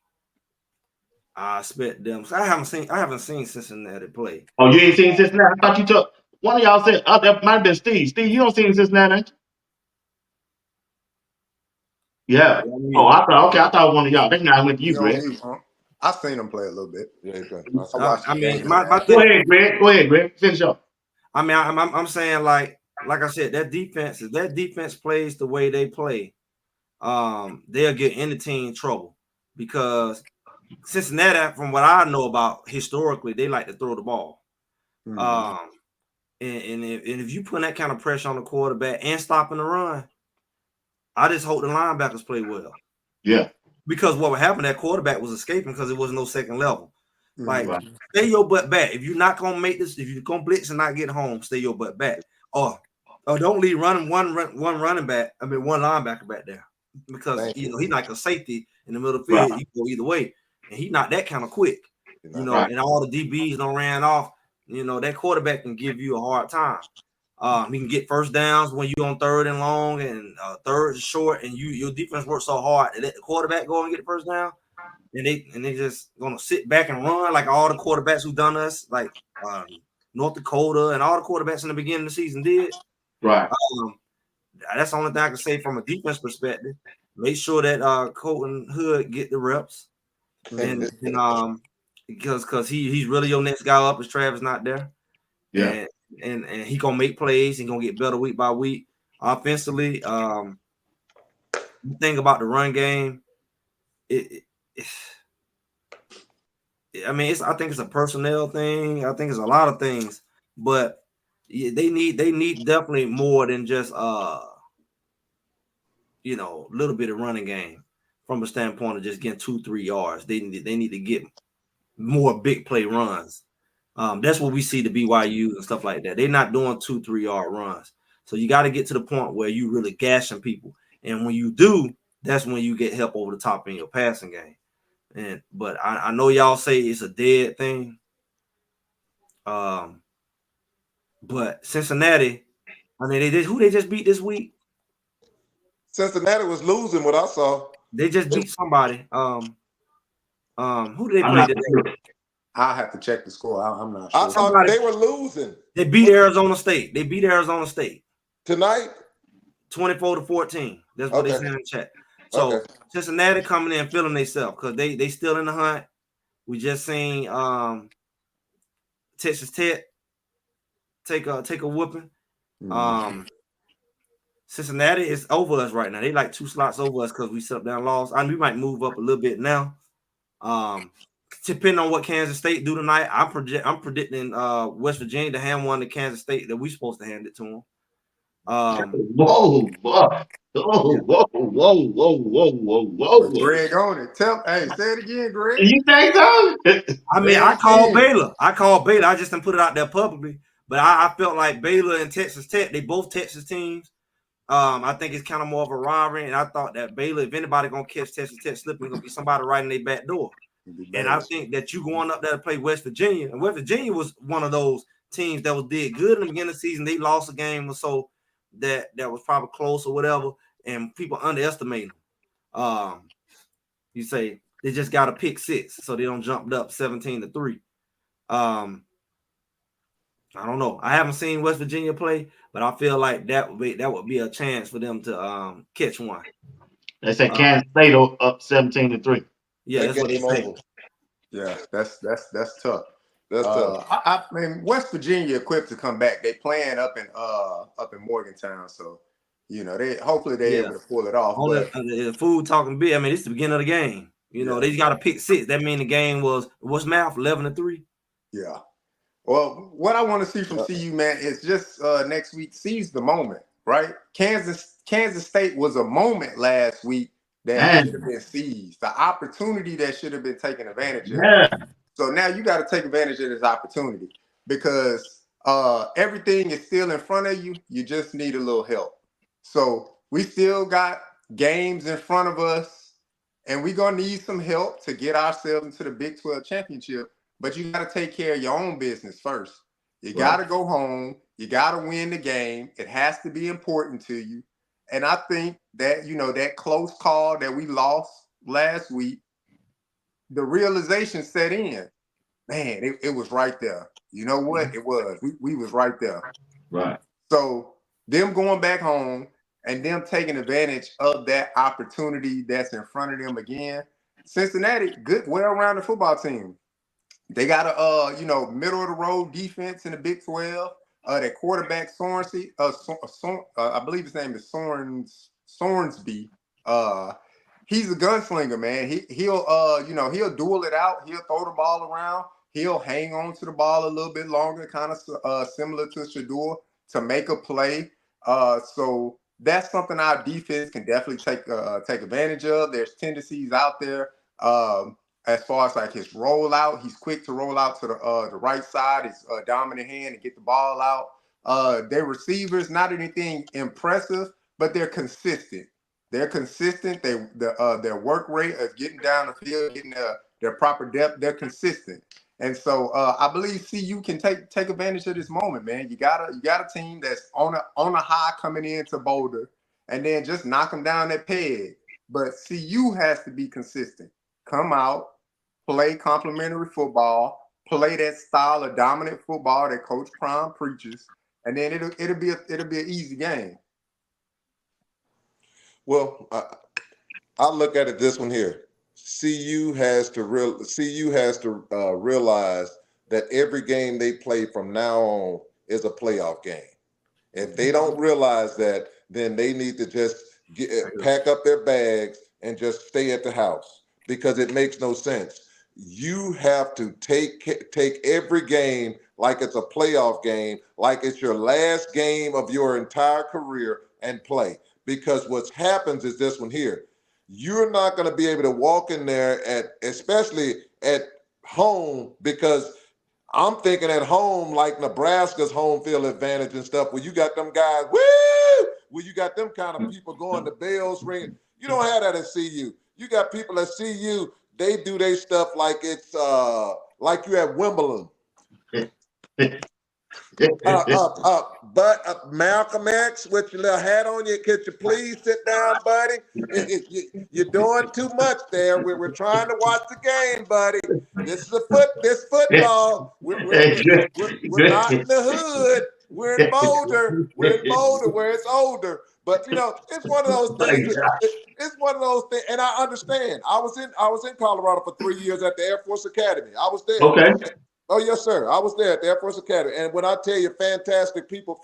I expect them. I haven't seen Cincinnati play. Oh, you ain't seen Cincinnati? I thought you took one of y'all said. Oh, that might have been Steve. Steve, you don't see Cincinnati, ain't you? Yeah. Oh, I thought okay. I thought one of y'all. That's not went to you, You on Greg. mute, huh? I seen him play a little bit. Yeah, I watched the I game mean, and a my half. Go thing. ahead, Greg. Go ahead, Greg. Finish up. I mean, I'm saying like I said, that defense. If that defense plays the way they play, they'll get any team trouble because Cincinnati, from what I know about historically, they like to throw the ball. Mhm. And if you put that kind of pressure on the quarterback and stopping the run, I just hope the linebackers play well. Yeah. Because what would happen, that quarterback was escaping because there was no second level. Like, Right. stay your butt back. If you're not gonna make this, if you're gonna blitz and not get home, stay your butt back. Or don't leave running one running back. I mean, one linebacker back there because Thank you. he's like a safety in the middle of the Right. field. He can go either way, and he's not that kind of quick. Right. And all the DBs don't ran off. That quarterback can give you a hard time. He can get first downs when you're on third and long and third and short, and your defense works so hard to let the quarterback go and get the first down. And they just gonna sit back and run like all the quarterbacks who done us, like North Dakota and all the quarterbacks in the beginning of the season did. Right. That's the only thing I can say from a defense perspective. Make sure that Colton Hood get the reps, and because he's really your next guy up as Travis not there. Yeah. And he gonna make plays. He gonna get better week by week. Offensively, the thing about the run game, I think it's a personnel thing. I think it's a lot of things, but they need definitely more than just little bit of running game from a standpoint of just getting 2-3 yards. They need to get more big play runs. That's what we see the BYU and stuff like that. They're not doing 2-3 yard runs. So you got to get to the point where you really gashing people. And when you do, that's when you get help over the top in your passing game. But I know y'all say it's a dead thing. But Cincinnati, I mean, who they just beat this week? Cincinnati was losing what I saw. They just beat somebody. Who did they I'm play not today? sure. I'll have to check the score. I'm not I sure. thought they were losing. They beat Arizona State. They beat Arizona State Tonight? 24-14. That's what they said in the chat. So Cincinnati coming in feeling themselves because they still in the hunt. We just seen Texas Tech take a whooping. Cincinnati is over us right now. They like 2 slots over us because we set up down loss. We might move up a little bit now. Depending on what Kansas State do tonight, I'm predicting West Virginia to hand one to Kansas State that we supposed to hand it to them. Whoa, boy. Whoa. Greg on it. Say it again, Greg. You think so? I mean, I called Baylor. I just didn't put it out there publicly, but I felt like Baylor and Texas Tech, they both Texas teams. I think it's kind of more of a rivalry, and I thought that Baylor, if anybody gonna catch Texas Tech slipping, it's gonna be somebody right in their back door. And I think that you going up there to play West Virginia, and West Virginia was one of those teams that did good in the beginning of the season. They lost a game or so that was probably close or whatever, and people underestimate them. You say they just got a pick 6, so they don't jump up 17-3. I don't know. I haven't seen West Virginia play, but I feel like that would be a chance for them to catch one. They said Kansas State up 17-3. Yeah, that's what they say. Yeah, that's tough. That's tough. I mean, West Virginia equipped to come back. They playing up in Morgantown, so they hopefully able to pull it off. But the food talking big. I mean, it's the beginning of the game. They got a pick 6. That means the game what's math 11-3. Yeah. Well, what I want to see from CU, man, is just next week seize the moment, right? Kansas State was a moment last week that should have been seized, the opportunity that should have been taken advantage of. Yeah. So now you got to take advantage of this opportunity because everything is still in front of you. You just need a little help. So we still got games in front of us, and we're going to need some help to get ourselves into the Big 12 championship. But you got to take care of your own business first. You got to go home. You got to win the game. It has to be important to you. And I think that, that close call that we lost last week, the realization set in. Man, it was right there. You know what? It was. We was right there. Right. So them going back home and them taking advantage of that opportunity that's in front of them again. Cincinnati, good, well-rounded football team. They got a middle of the road defense in the Big 12. That quarterback Sorensby, I believe his name is Sorensby. He's a gunslinger, man. He'll duel it out. He'll throw the ball around. He'll hang on to the ball a little bit longer, kind of similar to Shedeur, to make a play. So that's something our defense can definitely take advantage of. There's tendencies out there. As far as like his rollout, he's quick to roll out to the right side, his dominant hand, and get the ball out. Their receivers, not anything impressive, but they're consistent. They're consistent. Their work rate of getting down the field, getting their proper depth, they're consistent. And so I believe CU can take advantage of this moment, man. You got a team that's on a high coming into Boulder, and then just knock them down that peg. But CU has to be consistent. Come out, play complementary football, play that style of dominant football that Coach Prime preaches, and then it'll be an easy game. Well, I look at it this one here. CU has to realize that every game they play from now on is a playoff game. If they don't realize that, then they need to just pack up their bags and just stay at the house, because it makes no sense. You have to take every game like it's a playoff game, like it's your last game of your entire career, and play. Because what happens is this one here. You're not going to be able to walk in there especially at home, because I'm thinking at home like Nebraska's home field advantage and stuff, where you got them guys, where you got them kind of people going, the bells ringing. You don't have that at CU. You got people at CU, they do their stuff like it's like you at Wimbledon. Malcolm X, with your little hat on, could you please sit down, buddy? You're doing too much there. We're trying to watch the game, buddy. This is football. We're not in the hood. We're in Boulder. We're in Boulder where it's older. But it's one of those things. It's one of those things, and I understand. I was in Colorado for 3 years at the Air Force Academy. I was there. Okay. Oh, yes, sir. I was there at the Air Force Academy. And when I tell you fantastic people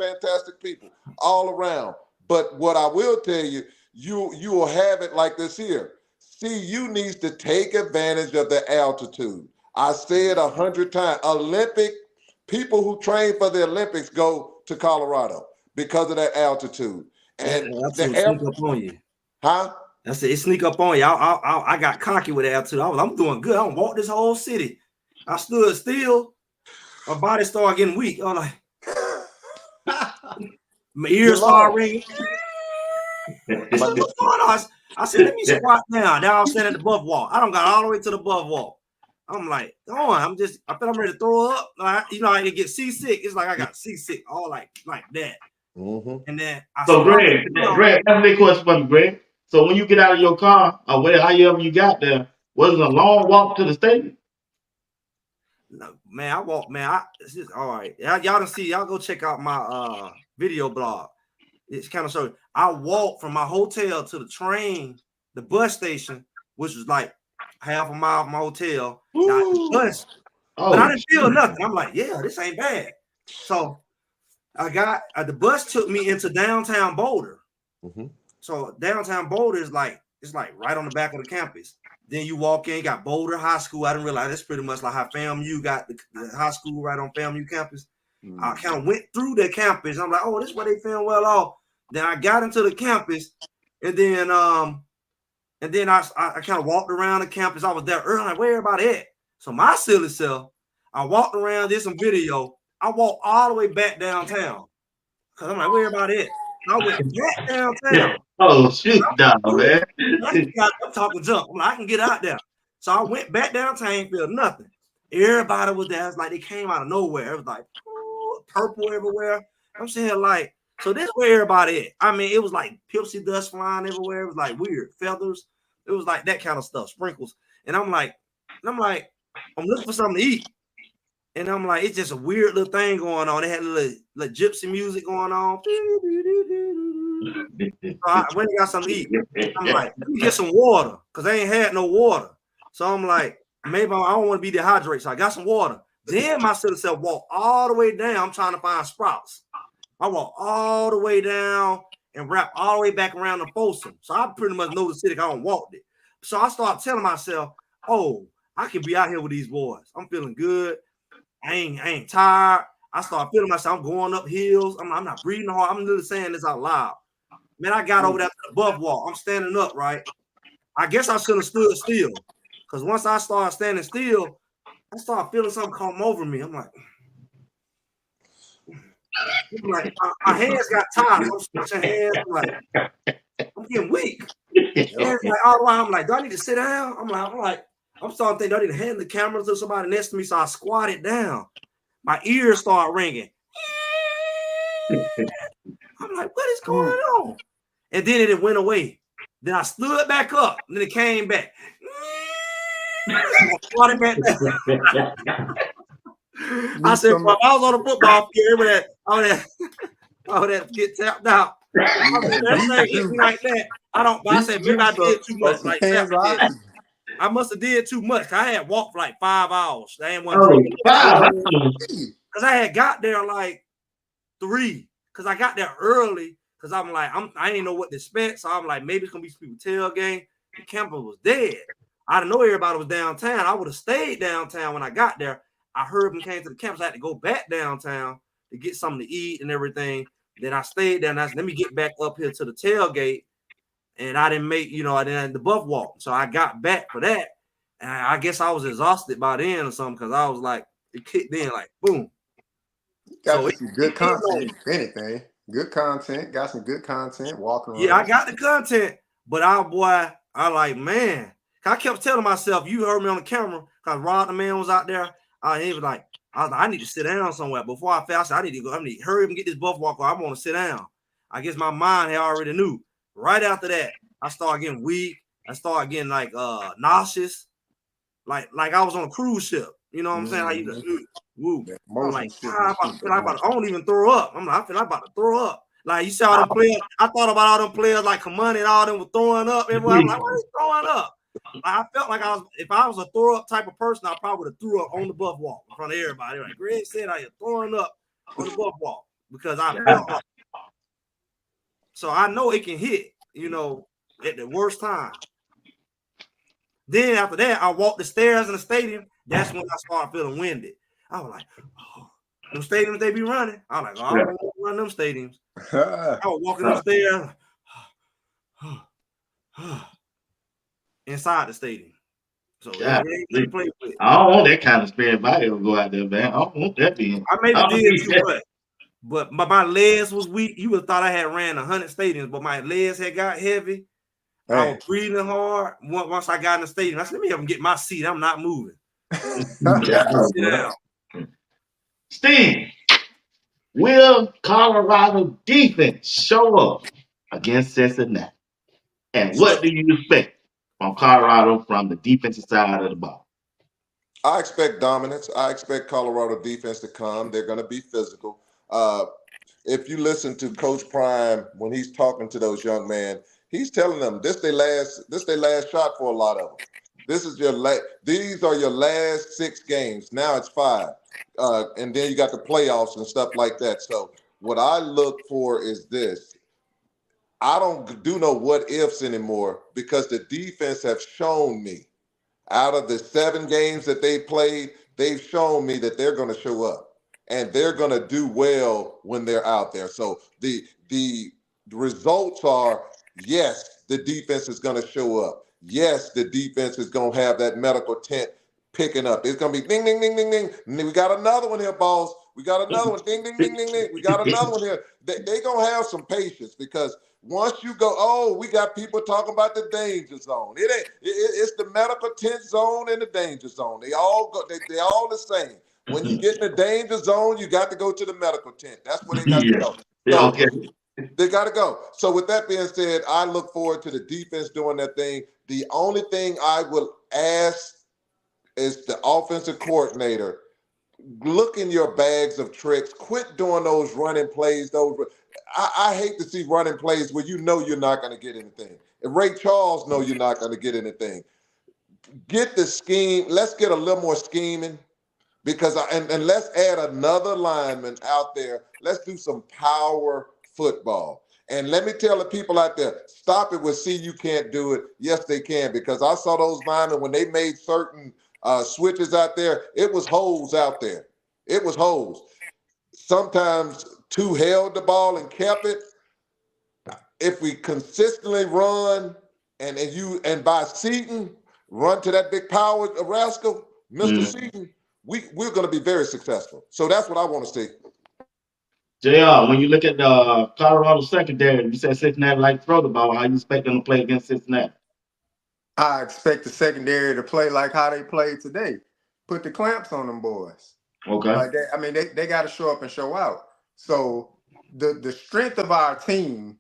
all around. But what I will tell you, you will have it like this here. CU needs to take advantage of the altitude. I say it 100 times. People who train for the Olympics go to Colorado because of that altitude. And the air sneak up on you. Huh? That's it. It sneak up on you. I got cocky with the altitude. I'm doing good. I walked this whole city. I stood still. My body started getting weak. I'm like, my ears started ringing. What's going on? I said, let me squat down. Now I'm standing at the buff wall. I don't got all the way to the buff wall. I'm like, go on. I feel I'm ready to throw up. I get seasick. It's like I got seasick, all like that. Mm-hmm. And then Greg, that's a big question for me, Greg. So when you get out of your car, or however you got there, was it a long walk to the stadium? No, man, I walk, man. It's just all right. Y'all don't see. Y'all go check out my video blog. It's kind of so. I walked from my hotel to the bus station, which was like half a mile from my hotel. But I didn't feel nothing. I'm like, yeah, this ain't bad. So I got the bus took me into downtown Boulder. Mm-hmm. So downtown Boulder is like right on the back of the campus. Then you walk in, you got Boulder High School. I didn't realize that's pretty much like how FAMU got the high school right on FAMU campus. Mm-hmm. I kind of went through the campus. I'm like, oh, this is where they film well off. Then I got into the campus, and then I kind of walked around the campus. I was there early, like, where everybody at? So my silly self, I walked around, did some video. I walked all the way back downtown. Cause I'm like, where everybody at? I went back downtown. Oh, shoot, down, man. I'm talking junk. I'm like, I can get out there. So I went back downtown, ain't feel nothing. Everybody was there. It's like they came out of nowhere. It was like purple everywhere. I'm saying like, so this where everybody at. I mean, it was like Pepsi dust flying everywhere. It was like weird feathers. It was like that kind of stuff, sprinkles. And I'm like, I'm looking for something to eat. And I'm like, it's just a weird little thing going on. They had a little gypsy music going on. So I went and got something to eat. I'm like, let me get some water because I ain't had no water. So I'm like, maybe I don't want to be dehydrated. So I got some water. Then my sister said, walk all the way down. I'm trying to find Sprouts. I walk all the way down and wrap all the way back around the Folsom. So I pretty much know the city. I don't walk it. So I start telling myself, oh, I can be out here with these boys. I'm feeling good. I ain't tired. I start feeling myself. I'm going up hills. I'm not breathing hard. I'm literally saying this out loud. Man, I got over that above wall. I'm standing up, right? I guess I should have stood still. Because once I started standing still, I started feeling something come over me. I'm like my hands got tired. I'm switching hands. I'm getting weak. And like all the while, I'm like, do I need to sit down? I'm starting to think, do I need to hand the camera to somebody next to me? So I squatted down. My ears start ringing. I'm like, what is going on? And then it went away. Then I stood back up, and then it came back. I squatted back down. I said, well, if I was on a football field, I would have to get tapped out. That hit me like that. I said, maybe I did too much. Like I must have did too much. I had walked for like 5 hours. I ain't because I had got there like 3. Because I got there early. Because I'm like, I didn't know what to expect. So I'm like, maybe it's gonna be some people tailgating. The camper was dead. I didn't know everybody was downtown. I would have stayed downtown when I got there. I heard them came to the campus. I had to go back downtown to get something to eat and everything. Then I stayed there. And I said, let me get back up here to the tailgate. And I didn't make, I didn't have the buff walk. So I got back for that. And I guess I was exhausted by then or something because I was like, it kicked in like boom. Got some good content, if anything. Good content. Got some good content. Walking around. Yeah, I got the content. But I like, man. I kept telling myself, you heard me on the camera because Rod the man was out there. He was like, I need to sit down somewhere. Before I fell, I said, I need to go. I need to hurry up and get this buff walk. I want to sit down. I guess my mind had already knew. Right after that, I started getting weak. I started getting like nauseous. Like I was on a cruise ship. You know what I'm saying? Like you just woo. I'm like, I don't even throw up. I'm like, I feel like I'm about to throw up. Like you saw all them players. I thought about all them players like Kamani and all them were throwing up. Everywhere. I'm like, why are they throwing up? I felt like if I was a throw up type of person, I probably would have threw up on the buff walk in front of everybody. Like Greg said, I was throwing up on the buff walk because I felt like. So I know it can hit, at the worst time. Then after that, I walked the stairs in the stadium. That's when I started feeling winded. I was like, oh, them stadiums they be running. I was like, oh, I don't want to run them stadiums. I was walking upstairs inside the stadium. So I don't want that kind of spirit. If I ever go out there, man, I don't want that being. I maybe did too much. But my legs was weak. You would have thought I had ran 100 stadiums, but my legs had got heavy. I was breathing hard. Once I got in the stadium, I said, let me help get my seat. I'm not moving. Sit down. Steve, will Colorado defense show up against Cincinnati? And what do you expect from Colorado from the defensive side of the ball? I expect dominance. I expect Colorado defense to come. They're going to be physical. If you listen to Coach Prime when he's talking to those young men, he's telling them this their last shot for a lot of them. This is these are your last 6 games. Now it's 5. And then you got the playoffs and stuff like that. So what I look for is this. I don't do no what ifs anymore because the defense have shown me out of the 7 games that they played, they've shown me that they're going to show up and they're going to do well when they're out there. So the results are, yes, the defense is going to show up. Yes, the defense is going to have that medical tent picking up. It's going to be ding, ding, ding, ding, ding. We got another one here, boss. We got another one. Ding, ding, ding, ding, ding. We got another one here. They going to have some patience because once you go, oh, we got people talking about the danger zone. It's the medical tent zone and the danger zone. They all go. They all the same. When you get in the danger zone, you got to go to the medical tent. That's where they got to Yeah. go. Yeah, So okay. they got to go. So with that being said, I look forward to the defense doing that thing. The only thing I will ask is the offensive coordinator, look in your bags of tricks. Quit doing those running plays. I hate to see running plays where you know you're not going to get anything. And Ray Charles know you're not going to get anything. Get the scheme. Let's get a little more scheming. Because and let's add another lineman out there. Let's do some power football. And let me tell the people out there, stop it with see you can't do it. Yes, they can, because I saw those linemen when they made certain switches out there, it was holes out there. It was holes. Sometimes two held the ball and kept it. If we consistently run and by Seaton, run to that big power rascal, Mr. Seaton, we're going to be very successful. So that's what I want to see. JR, when you look at the Colorado secondary, you said Cincinnati like to throw the ball. How you expect them to play against Cincinnati? I expect the secondary to play like how they played today. Put the clamps on them boys. Okay. Like that, I mean, they got to show up and show out. So the strength of our team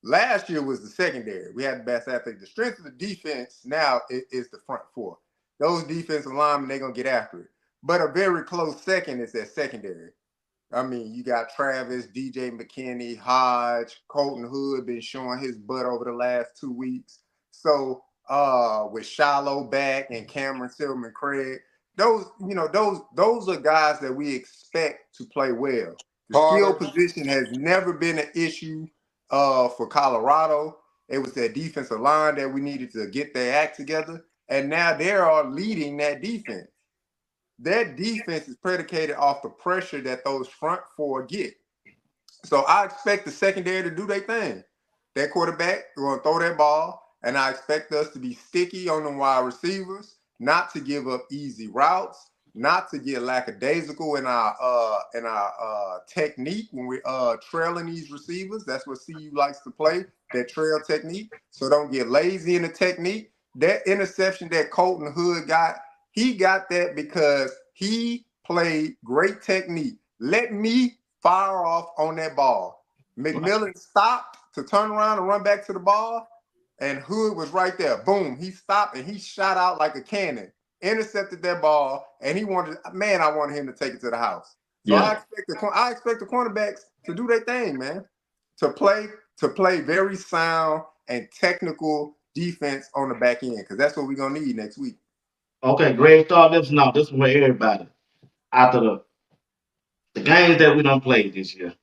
last year was the secondary. We had the best athlete. The strength of the defense now is the front four. Those defensive linemen, they're going to get after it. But a very close second is that secondary. I mean, you got Travis, DJ McKinney, Hodge, Colton Hood been showing his butt over the last 2 weeks. So with Shiloh back and Cameron Silverman Craig, those are guys that we expect to play well. The skill position has never been an issue for Colorado. It was that defensive line that we needed to get their act together. And now they are leading that defense. That defense is predicated off the pressure that those front four get. So I expect the secondary to do their thing. That quarterback, we're going to throw that ball, and I expect us to be sticky on the wide receivers, not to give up easy routes, not to get lackadaisical in our technique when we're trailing these receivers. That's what CU likes to play, that trail technique. So don't get lazy in the technique. That interception that Colton Hood got, he got that because he played great technique. Let me fire off on that ball. McMillan stopped to turn around and run back to the ball, and Hood was right there. Boom, he stopped and he shot out like a cannon, intercepted that ball, and I wanted him to take it to the house. So yeah. I expect the cornerbacks to do their thing, man, to play very sound and technical defense on the back end, because that's what we're going to need next week. Okay, great start. This is for everybody. After the games that we don't play this year,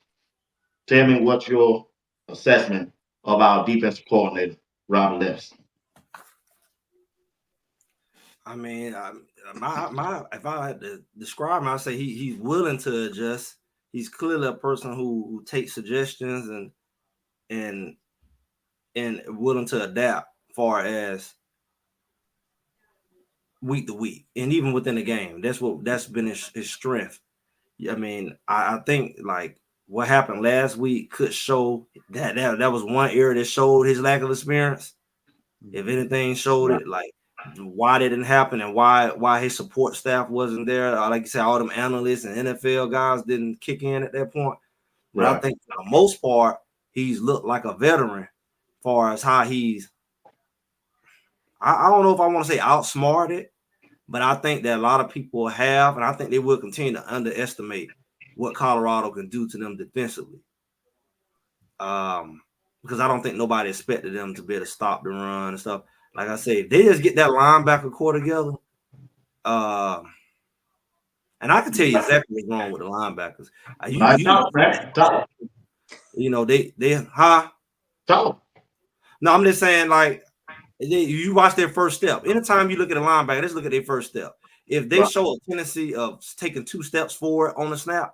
tell me what's your assessment of our defensive coordinator, Robert Less. I mean, if I had to describe him, I'd say he's willing to adjust. He's clearly a person who takes suggestions and willing to adapt far as week to week, and even within the game. That's been his strength. I mean, I think like what happened last week could show that was one area that showed his lack of experience. If anything showed it, like why that didn't happen and why his support staff wasn't there. Like you said, all them analysts and NFL guys didn't kick in at that point. But I think for the most part, he's looked like a veteran as far as how he's, I don't know if I want to say outsmarted, but I think that a lot of people have, and I think they will continue to underestimate what Colorado can do to them defensively. Because I don't think nobody expected them to be able to stop the run and stuff. Like I say, they just get that linebacker core together. And I can tell you exactly what's wrong with the linebackers. No, I'm just saying, like, you watch their first step. Anytime you look at a linebacker, let's look at their first step. If they show a tendency of taking 2 steps forward on the snap,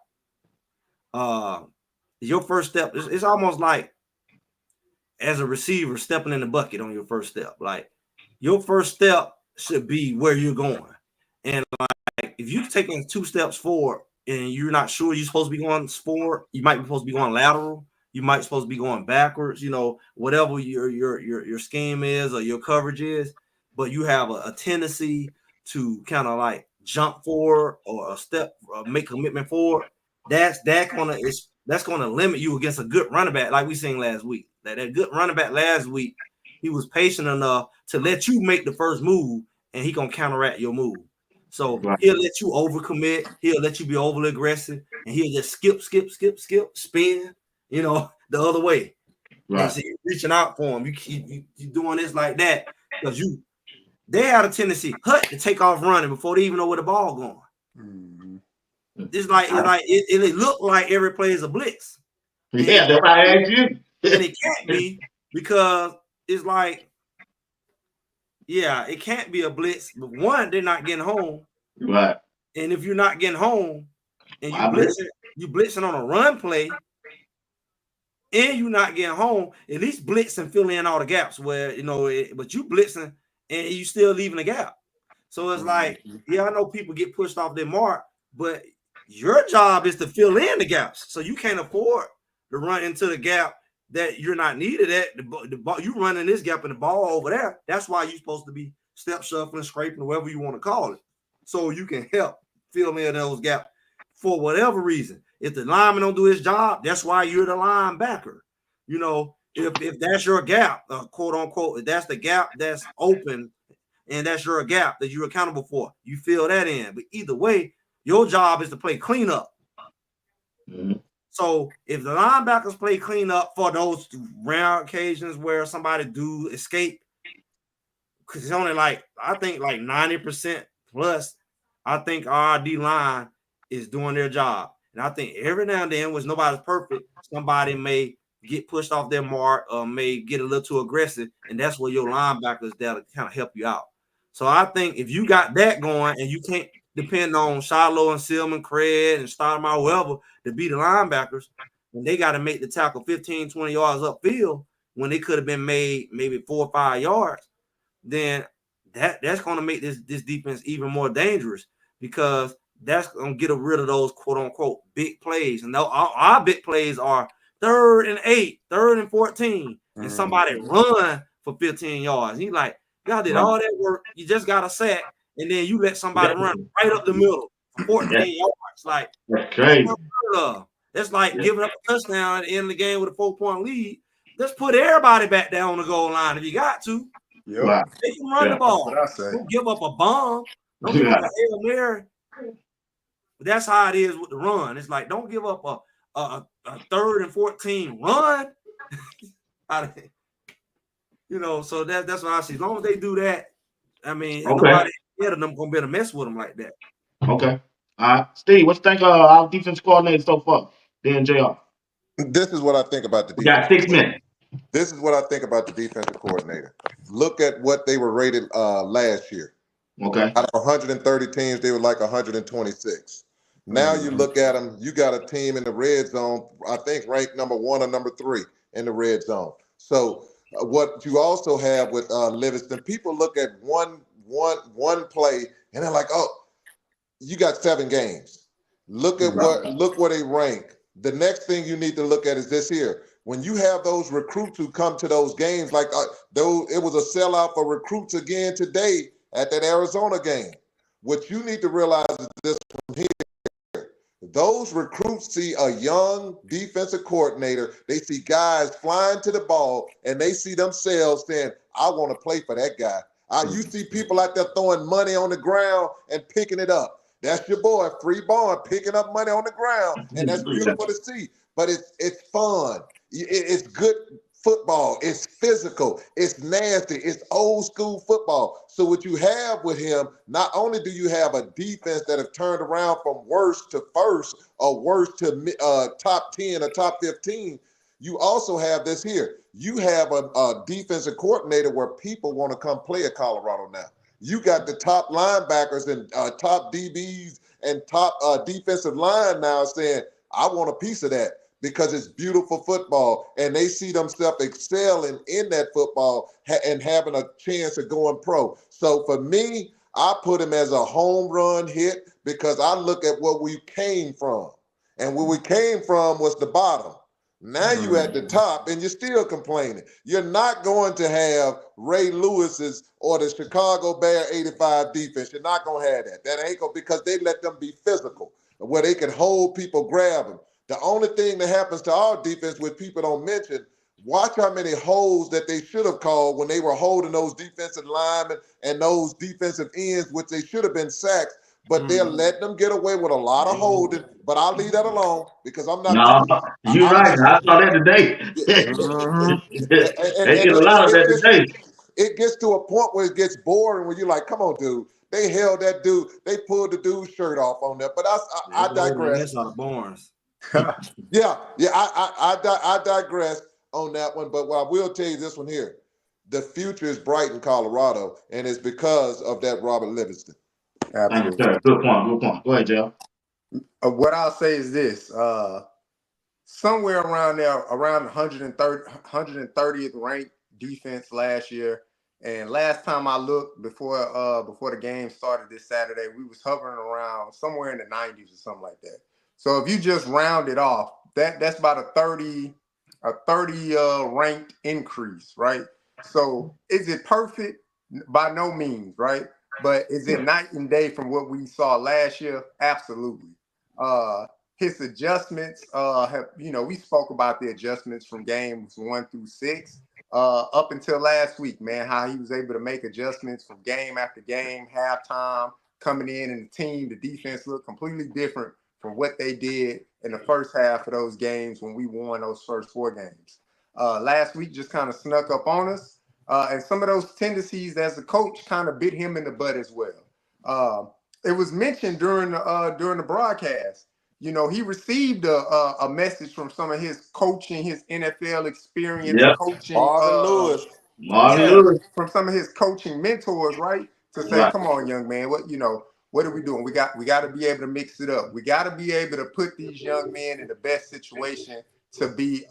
your first step is almost like as a receiver stepping in the bucket on your first step. Like your first step should be where you're going. And like if you're taking 2 steps forward and you're not sure you're supposed to be going forward, you might be supposed to be going lateral. You might supposed to be going backwards, whatever your scheme is or your coverage is, but you have a tendency to kind of like jump forward or a step, make a commitment forward, that's gonna limit you against a good running back like we seen last week. That good running back last week, he was patient enough to let you make the first move, and he gonna counteract your move. So he'll let you overcommit, he'll let you be overly aggressive, and he'll just skip, spin, the other way. Right. And so you're reaching out for him. You doing this like that because they have a tendency to take off running before they even know where the ball going. Mm-hmm. It looked like every play is a blitz. Yeah, that's why I asked you. And it can't be because it's like, yeah, it can't be a blitz. But one, they're not getting home. Right. And if you're not getting home and you blitzing on a run play and you're not getting home, at least blitz and fill in all the gaps where, but you blitzing and you still leaving a gap. So it's like, yeah, I know people get pushed off their mark, but your job is to fill in the gaps. So you can't afford to run into the gap that you're not needed at. The ball, you running this gap and the ball over there. That's why you're supposed to be step shuffling, scraping, whatever you want to call it. So you can help fill in those gaps for whatever reason. If the lineman don't do his job, that's why you're the linebacker. If that's your gap, quote unquote, if that's the gap that's open and that's your gap that you're accountable for, you fill that in. But either way, your job is to play cleanup. Mm-hmm. So if the linebackers play cleanup for those rare occasions where somebody do escape, because it's only I think 90% plus, I think our D line is doing their job. And I think every now and then, which nobody's perfect, somebody may get pushed off their mark or may get a little too aggressive, and that's where your linebackers that'll kind of help you out. So I think if you got that going and you can't depend on Shiloh and Silman, Craig and Stoudemire, whoever, to be the linebackers, and they got to make the tackle 15, 20 yards upfield when they could have been made maybe 4 or 5 yards, then that's going to make this defense even more dangerous because that's going to get rid of those quote-unquote big plays. And our big plays are 3rd and 8, 3rd and 14, and somebody run for 15 yards. He's like, y'all did all that work. You just got a sack, and then you let somebody run right up the middle for 14 yards. Like, that's crazy. It's like giving up a touchdown at the end of the game with a 4-point lead. Just put everybody back down on the goal line if you got to. Yep. Wow. They can run the ball. Don't give up a bomb. Don't give up a Hail Mary. But that's how it is with the run. It's like, don't give up a 3rd and 14 run. So that's what I see. As long as they do that, I mean, nobody ahead of them gonna be able to mess with them like that. Okay. All right. Steve, what you think of our defense coordinator so far? Then JR. This is what I think about the defense. We got 6 minutes. This is what I think about the defensive coordinator. Look at what they were rated last year. Okay. Out of 130 teams, they were like 126. Now you look at them, you got a team in the red zone, I think ranked number 1 or number 3 in the red zone. So what you also have with Livingston, people look at one play and they're like, oh, you got 7 games. Look at where they rank. The next thing you need to look at is this here. When you have those recruits who come to those games, like it was a sellout for recruits again today at that Arizona game. What you need to realize is this from here. Those recruits see a young defensive coordinator. They see guys flying to the ball, and they see themselves saying, I want to play for that guy. You see people out there throwing money on the ground and picking it up. That's your boy, Free Bond, picking up money on the ground, and that's beautiful to see. But it's fun. It's good football. It's physical. It's nasty. It's old school football. So what you have with him, not only do you have a defense that have turned around from worst to first or worst to top 10 or top 15, you also have this here. You have a defensive coordinator where people want to come play at Colorado now. You got the top linebackers and top DBs and top defensive line now saying, I want a piece of that because it's beautiful football. And they see themselves excelling in that football and having a chance of going pro. So for me, I put him as a home run hit because I look at where we came from. And where we came from was the bottom. Now you at the top and you're still complaining. You're not going to have Ray Lewis's or the Chicago Bear 85 defense. You're not going to have that. That ain't going because they let them be physical where they can hold people, grab them. The only thing that happens to our defense, which people don't mention, watch how many holes that they should have called when they were holding those defensive linemen and those defensive ends, which they should have been sacks. But they're letting them get away with a lot of holding. But I'll leave that alone because I'm not. No, you're right. I saw that today. They did a lot of that today. It gets to a point where it gets boring when you're like, come on, dude. They held that dude. They pulled the dude's shirt off on there. But I digress. I digress on that one. But what I will tell you this one here. The future is bright in Colorado, and it's because of that Robert Livingston. Absolutely. Thank you, sir. Good point. Go ahead, Joe. What I'll say is this. Somewhere around there, around 130th ranked defense last year. And last time I looked before the game started this Saturday, we was hovering around somewhere in the 90s or something like that. So if you just round it off, that's about a 30 ranked increase, right? So is it perfect? By no means, right? But is it night and day from what we saw last year? Absolutely. His adjustments we spoke about the adjustments from games 1 through 6 up until last week, man, how he was able to make adjustments from game after game, halftime, coming in, and the defense looked completely different from what they did in the first half of those games when we won those first 4 games. Last week just kind of snuck up on us. And some of those tendencies as a coach kind of bit him in the butt as well. It was mentioned during the broadcast. You know, he received a message from some of his coaching, his NFL experience, coaching. Marvin Lewis. From some of his coaching mentors, right? To say, come on, young man, what are we doing? We got to be able to mix it up. We got to be able to put these young men in the best situation to be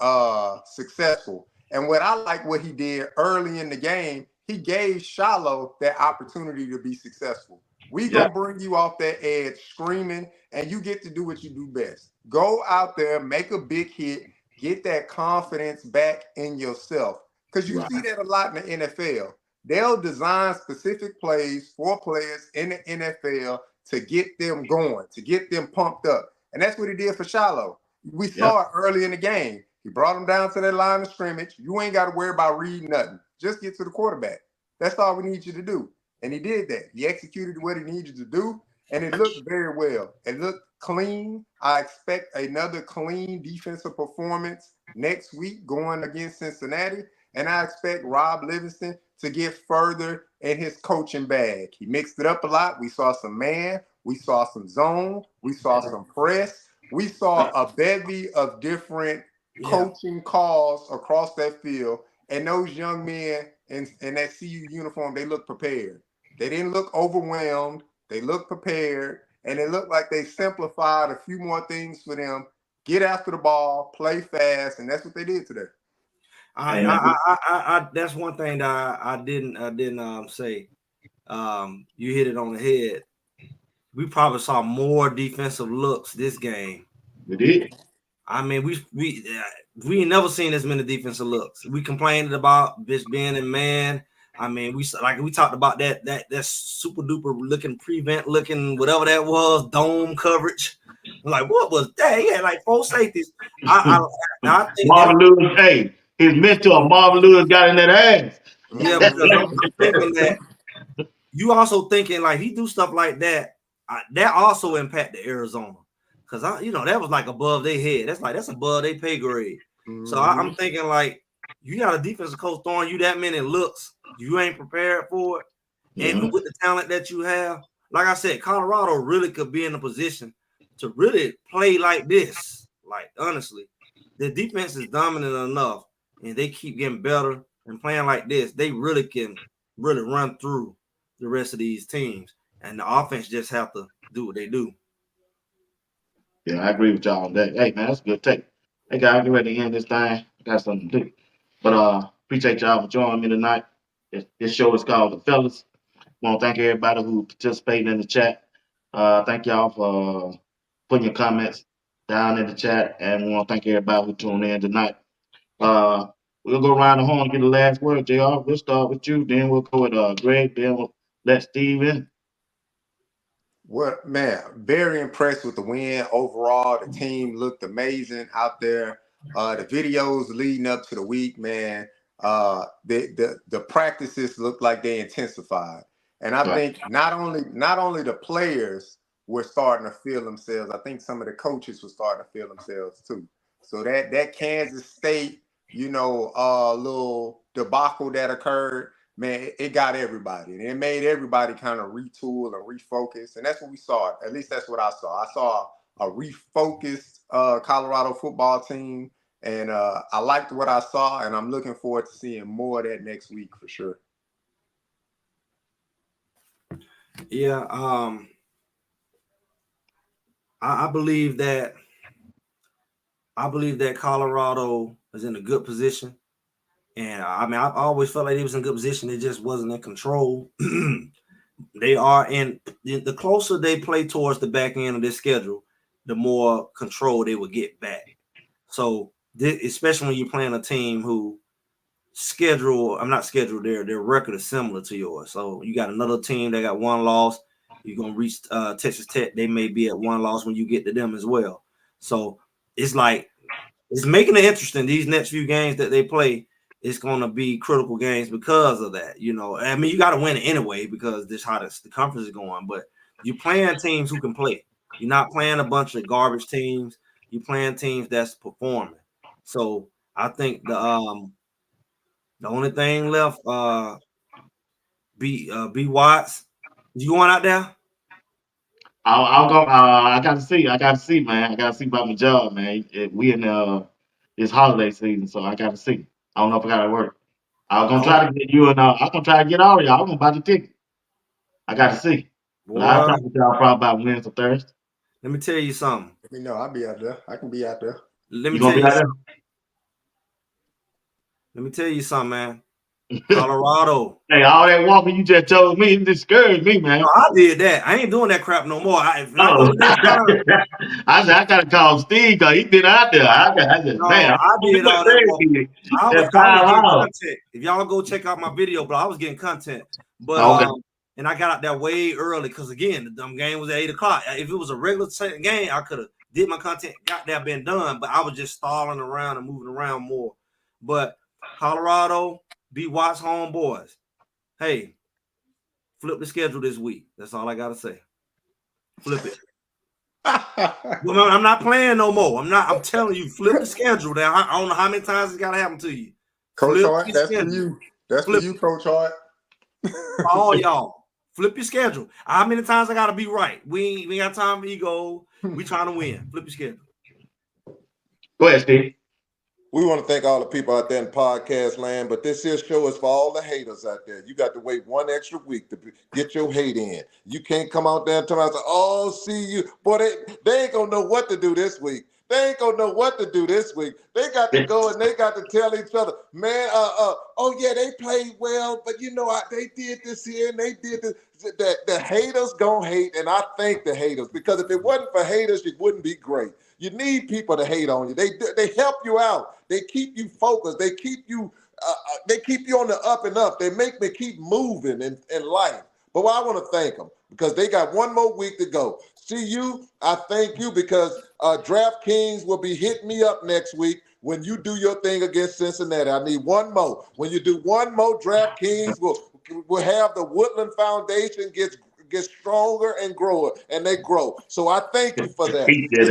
successful. And what I like what he did early in the game, he gave Shiloh that opportunity to be successful. We gonna bring you off that edge screaming, and you get to do what you do best. Go out there, make a big hit, get that confidence back in yourself. Because you see that a lot in the NFL. They'll design specific plays for players in the NFL to get them going, to get them pumped up. And that's what he did for Shiloh. We saw it early in the game. He brought him down to that line of scrimmage. You ain't got to worry about reading nothing. Just get to the quarterback. That's all we need you to do. And he did that. He executed what he needed to do, and it looked very well. It looked clean. I expect another clean defensive performance next week going against Cincinnati, and I expect Rob Livingston to get further in his coaching bag. He mixed it up a lot. We saw some man. We saw some zone. We saw some press. We saw a bevy of different coaching calls across that field, and those young men in that CU uniform, they look prepared. They didn't look overwhelmed. They looked prepared, and it looked like they simplified a few more things for them. Get after the ball, play fast, and that's what they did today. That's one thing that I didn't say. You hit it on the head. We probably saw more defensive looks this game. We did. I mean, we ain't never seen as many defensive looks. We complained about bitch being in man. I mean, we talked about that super duper looking prevent looking whatever that was, dome coverage. Like, what was that? He had like 4 safeties. I think Marvin Lewis, hey, his mentor Marvin Lewis got in that ass. Yeah, because I'm thinking that you also thinking like he do stuff like that. That also impacted Arizona. Because that was like above their head. That's above their pay grade. So I'm thinking like you got a defensive coach throwing you that many looks, you ain't prepared for it. And with the talent that you have, like I said, Colorado really could be in a position to really play like this. Like honestly, the defense is dominant enough, and they keep getting better and playing like this. They really can run through the rest of these teams, and the offense just have to do what they do. Yeah, I agree with y'all on that. Hey, man, that's a good take. Hey, guys, get ready to end this thing. I got something to do. But appreciate y'all for joining me tonight. This show is called The Fellas. I want to thank everybody who participated in the chat. Thank y'all for putting your comments down in the chat, and we want to thank everybody who tuned in tonight. We'll go around the horn and get the last word. JR, we'll start with you, then we'll go with Greg, then we'll let Steve in. What man, very impressed with the win overall. The team looked amazing out there. The videos leading up to the week, man. The practices looked like they intensified, and I Right. think not only the players were starting to feel themselves. I think some of the coaches were starting to feel themselves too. So that Kansas State, little debacle that occurred, man, it got everybody. And it made everybody kind of retool and refocus. And that's what we saw. At least that's what I saw. I saw a refocused Colorado football team. And I liked what I saw. And I'm looking forward to seeing more of that next week for sure. Yeah. I believe that Colorado is in a good position. And I mean, I always felt like they was in good position. It just wasn't in control. They are in the closer they play towards the back end of their schedule, the more control they will get back. So, especially when you're playing a team who their record is similar to yours. So you got another team that got one loss. You're gonna reach Texas Tech. They may be at one loss when you get to them as well. So it's like it's making it interesting. These next few games that they play, it's going to be critical games because of that. I mean, you got to win it anyway because this how the conference is going. But you're playing teams who can play. You're not playing a bunch of garbage teams. You're playing teams that's performing. So I think the only thing left, B Watts. You going out there? I'll go. I got to see. Man. I got to see about my job, man. We in this holiday season, so I got to see. I don't know if I got to work. I was gonna try to get you and I'm gonna try to get all of y'all. I'm gonna buy the ticket. I got to see. But I'll talk with y'all probably about Wednesday or Thursday. Let me tell you something. Let me know. I'll be out there. I can be out there. Let me You gonna tell be you out there? something. Let me tell you something, man. Colorado. Hey, all that walking you just told me, it discouraged me, man. No, I did that. I ain't doing that crap no more. I said I gotta call Steve because he been out there. I said, man, I did all that. I was getting content. If y'all go check out my video, but I was getting content. But okay. And I got out there way early because again, the dumb game was at 8:00. If it was a regular game, I could have did my content, got there, been done. But I was just stalling around and moving around more. But Colorado, B Watts homeboys. Hey, flip the schedule this week. That's all I gotta say. Flip it. Well, I'm not playing no more. I'm telling you, flip the schedule. Now I don't know how many times it's gotta happen to you. Coach Hart, that's for you. That's for you, Coach Hart. All y'all, flip your schedule. How many times I gotta be right? We ain't got time for ego. We trying to win. Flip your schedule. Go ahead, Steve. We want to thank all the people out there in podcast land, but this here show is for all the haters out there. You got to wait one extra week to get your hate in. You can't come out there and tell me, oh, see you. Boy, they ain't going to know what to do this week. They ain't going to know what to do this week. They got to go and they got to tell each other, man, oh, yeah, they played well, but they did this here and they did this. The haters gonna hate, and I thank the haters, because if it wasn't for haters, it wouldn't be great. You need people to hate on you. They help you out. They keep you focused. They keep you on the up and up. They make me keep moving in life. But I want to thank them because they got one more week to go. See you, I thank you because DraftKings will be hitting me up next week when you do your thing against Cincinnati. I need one more. When you do one more, DraftKings will have the Woodland Foundation gets stronger and they grow. So I thank you for that. It's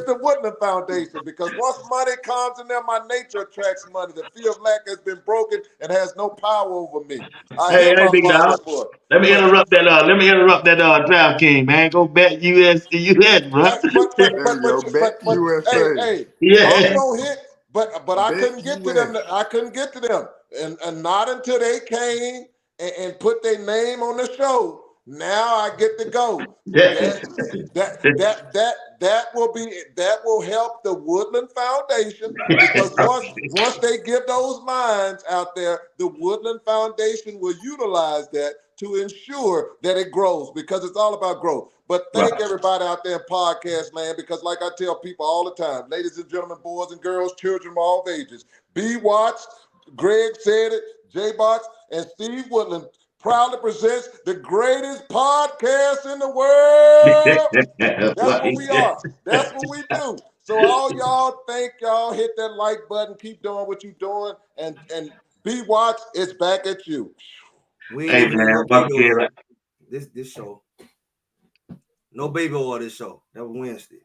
the Woodland Foundation, because once money comes in there, my nature attracts money. The fear of lack has been broken and has no power over me. Hey, big dog. Let me interrupt that. Draft King, man. Go bet US, bro. Bet USA. Hey, yeah. I'm gonna hit, but I couldn't get to them. I couldn't get to them, and not until they came and put their name on the show Now I get to go. Yeah. That will help the Woodland Foundation, because once they give those mines out there, the Woodland Foundation will utilize that to ensure that it grows, because it's all about growth. But thank everybody out there in podcast land, because like I tell people all the time, ladies and gentlemen, boys and girls, children of all ages, B. Watts, Greg said it, J. Bots, and Steve Woodland proudly presents the greatest podcast in the world. That's what we are. That's what we do. So all y'all, thank y'all. Hit that like button. Keep doing what you're doing. And B Watch, it's back at you. We ain't Hey even man, no fuck baby yeah. oil. This show. No baby oil this show. That was Wednesday.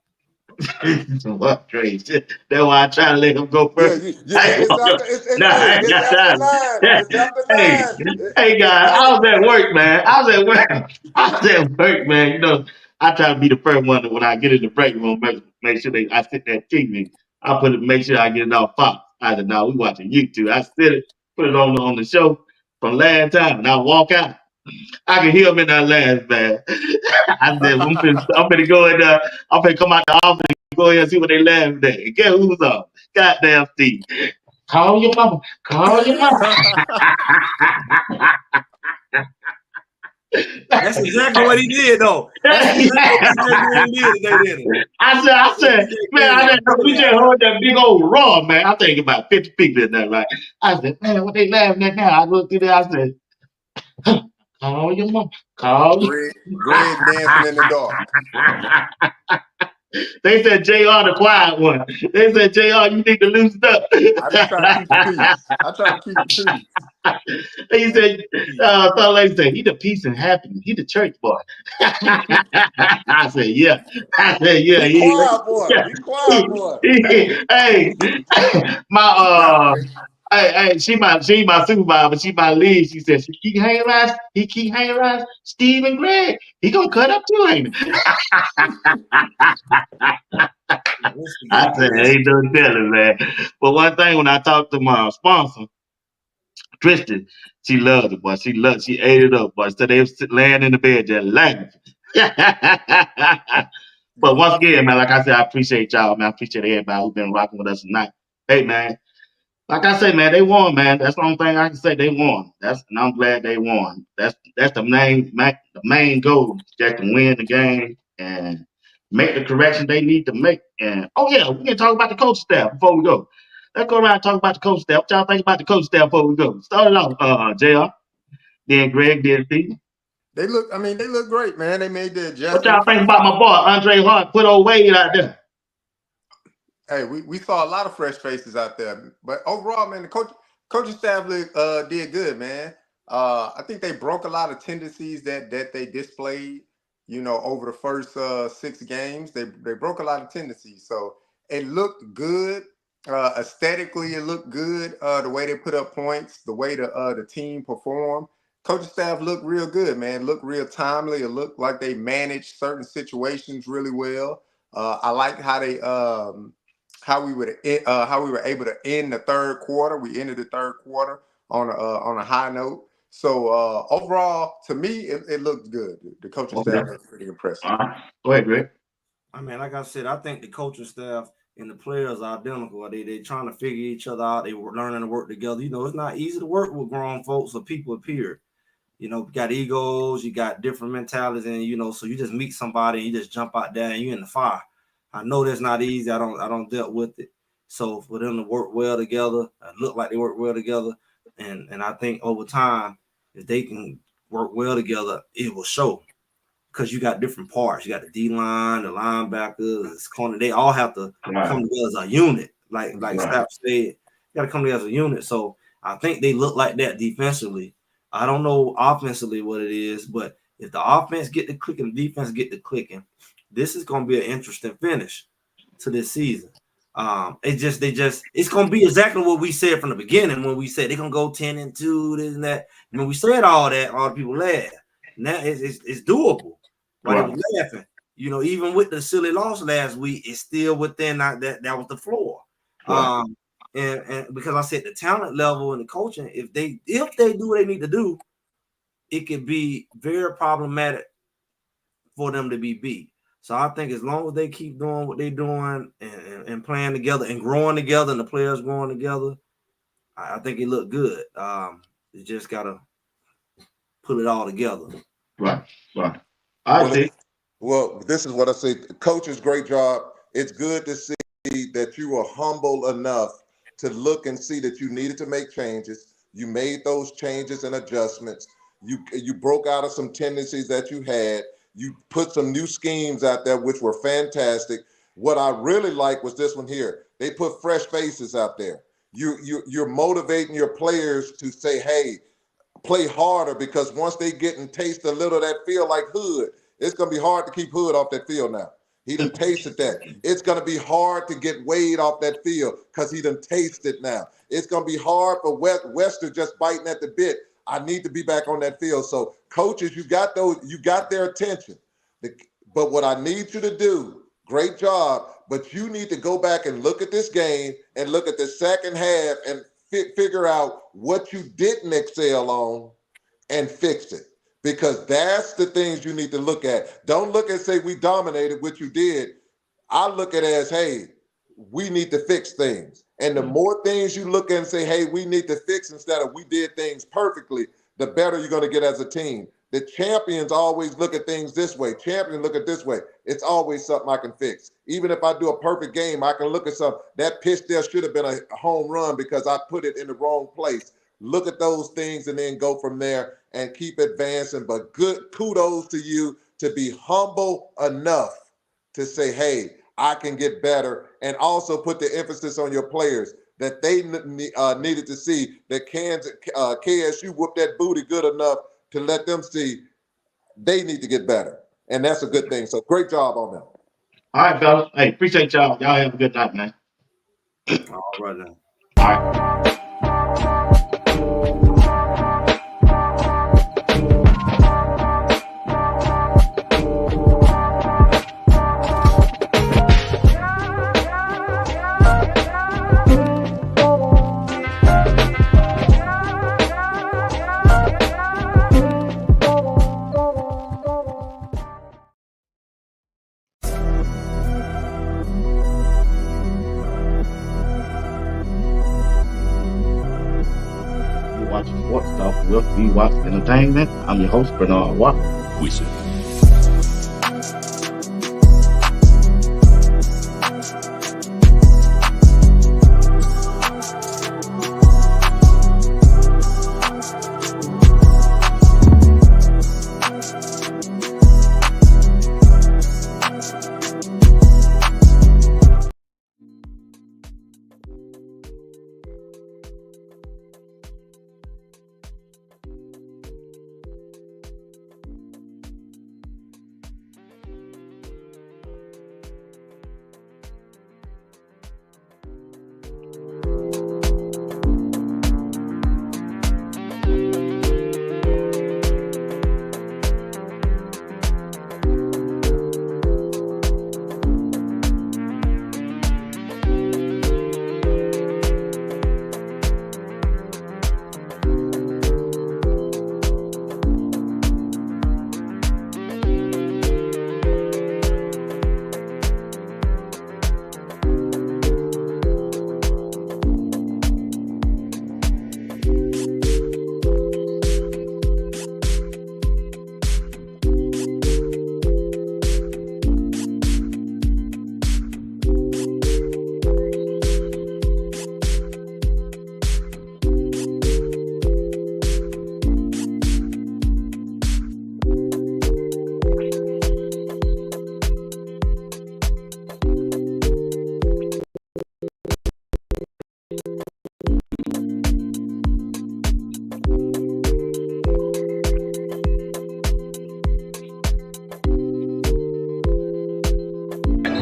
What crazy? That's why I try to let him go Yeah, first. it's after I ain't it's got after time. 9. It's after Hey, 9. hey guys, Hey, I was at work, man. I was at work. I was at work, man. You know, I try to be the first one that when I get in the break room, make sure I sit that TV. I put it, make sure I get it off Fox. I said, no, we watching YouTube. I sit it, put it on the show from last time, and I walk out. I can hear him in that last, man. I said, I'm finna go in there. I'm finna come out the office and go in and see what they laughing at. And guess who's on? Goddamn Steve. Call your mama. Call your mama. That's exactly what he did, though. That's exactly what DJ Green did today, didn't it? I said, DJ man, Green was we killing just heard that big old roar, man. I think about 50 people in there, right? I said, man, what they laughing at now? I looked through there, I said, call your mama. Call your Greg dancing in the dark. They said JR the quiet one. They said JR, you need to loosen up. I be trying to keep the peace. I try to keep the peace. He said, so they said, he the peace and happiness. He the church boy. I said, yeah. I said, yeah. Be quiet, boy. Be quiet, boy. Hey, my she my supervisor, but she my lead. She said she keep hanging around. He keep hanging around Steve and Greg. He gonna cut up too, ain't he? I said, ain't no telling, man. But one thing, when I talked to my sponsor, Tristan, she loved it, boy. She ate it up, boy. So they was laying in the bed just laughing. But once again, man, like I said, I appreciate y'all, man. I appreciate everybody who's been rocking with us tonight. Hey, man. Like I say, man, they won, man. That's the only thing I can say. They won. And I'm glad they won. That's the main goal, just to win the game and make the correction they need to make. And oh yeah, we can talk about the coach staff before we go. Let's go around and talk about the coach staff. What y'all think about the coach staff before we go? Start it off, JR, then Greg, then Steve. They look great, man. They made the What y'all adjustments. think about my boy Andre Hart? Put old Wade out there. Hey, we saw a lot of fresh faces out there, but overall, man, the coaching staff did good, man. I think they broke a lot of tendencies that they displayed, over the first 6 games. They broke a lot of tendencies, so it looked good. Aesthetically, it looked good. The way they put up points, the way the team performed. Coaching staff looked real good, man. It looked real timely. It looked like they managed certain situations really well. I liked how we were able to end the third quarter. We ended the third quarter on a high note. So overall, to me, it looked good. The coaching staff was pretty impressive. Go ahead, Greg. I mean, like I said, I think the coaching staff and the players are identical. They trying to figure each other out. They were learning to work together. It's not easy to work with grown folks or people up here. You got egos, you got different mentalities, and so you just meet somebody and you just jump out there and you in the fire. I know that's not easy. I don't deal with it. So for them to work well together, look like they work well together, and I think over time, if they can work well together, it will show. Because you got different parts. You got the D line, the linebackers, corner. They all have to come together as a unit. Like Staff said, you got to come together as a unit. So I think they look like that defensively. I don't know offensively what it is, but if the offense get the clicking, the defense get the clicking, this is going to be an interesting finish to this season. It's going to be exactly what we said from the beginning when we said they're going to go 10-2, this and that. When we said all that, all the people laughed. Now it's doable. Why they were laughing? Even with the silly loss last week, it's still within that was the floor. And because I said the talent level and the coaching, if they do what they need to do, it could be very problematic for them to be beat. So I think as long as they keep doing what they're doing and playing together and growing together and the players growing together, I think it looked good. You just got to put it all together. Right. I see. Well, this is what I say. Coaches, great job. It's good to see that you were humble enough to look and see that you needed to make changes. You made those changes and adjustments. You broke out of some tendencies that you had. You put some new schemes out there, which were fantastic. What I really like was this one here. They put fresh faces out there. You're motivating your players to say, hey, play harder, because once they get and taste a little of that feel like Hood, it's going to be hard to keep Hood off that field now. He done tasted that. It's going to be hard to get Wade off that field because he done tasted it now. It's going to be hard for Wester just biting at the bit. I need to be back on that field. So coaches, you got their attention. But what I need you to do, great job, but you need to go back and look at this game and look at the second half and figure out what you didn't excel on and fix it, because that's the things you need to look at. Don't look and say we dominated, what you did. I look at it as, hey, we need to fix things. And the more things you look at and say, hey, we need to fix, instead of we did things perfectly, the better you're going to get as a team. The champions always look at things this way. Champions look at this way. It's always something I can fix. Even if I do a perfect game, I can look at something. That pitch there should have been a home run because I put it in the wrong place. Look at those things and then go from there and keep advancing. But good kudos to you to be humble enough to say, hey, I can get better, and also put the emphasis on your players that they needed to see that KSU whooped that booty good enough to let them see they need to get better. And that's a good thing. So great job on them. All right, fellas. Hey, appreciate y'all. Y'all have a good night, man. All right now. All right. Watching Sports Talk with We Watch Entertainment. I'm your host, Bernard Walker. We see.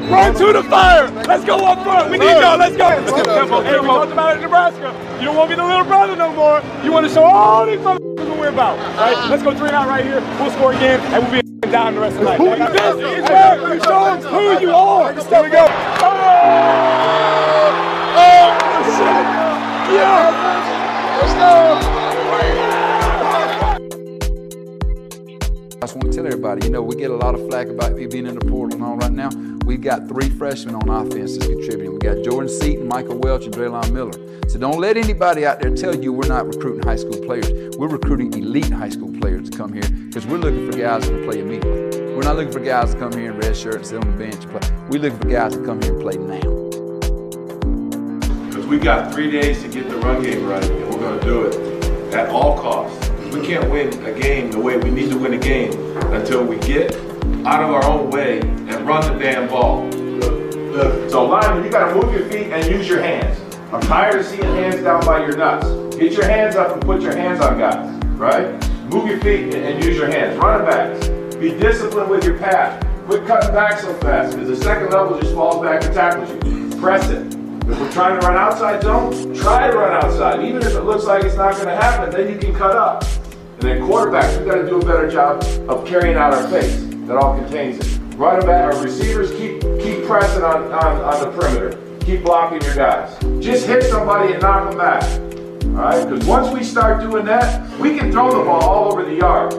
Run to the fire! Let's go up front! We need y'all, let's go! Hey, we talked about it in Nebraska. You don't want to be the little brother no more. You want to show all these motherfuckers what we're about. Right? Let's go 3 and out right here. We'll score again, and we'll be down the rest of the night. This is where you show them who you are. Here we go. Oh, shit! Yeah! Let's go! just want to tell everybody, you know, we get a lot of flack about me being in the portal and all right now. We've got 3 freshmen on offense that's contributing. We got Jordan Seaton, Michael Welch, and Draylon Miller. So don't let anybody out there tell you we're not recruiting high school players. We're recruiting elite high school players to come here because we're looking for guys that can play immediately. We're not looking for guys to come here in red shirts and sit on the bench and play. We're looking for guys to come here and play now. Because we got 3 days to get the run game right, and we're going to do it at all costs. We can't win a game the way we need to win a game until we get out of our own way and run the damn ball. So lineman, you got to move your feet and use your hands. I'm tired of seeing hands down by your nuts. Get your hands up and put your hands on guys, right? Move your feet and use your hands. Running backs, be disciplined with your pass. Quit cutting back so fast because the second level just falls back and tackles you. Press it. If we're trying to run outside zone, try to run outside. Even if it looks like it's not going to happen, then you can cut up. And then quarterbacks, we've got to do a better job of carrying out our face. That all contains it. Running back, our receivers, keep pressing on the perimeter. Keep blocking your guys. Just hit somebody and knock them back. All right? Because once we start doing that, we can throw the ball all over the yard.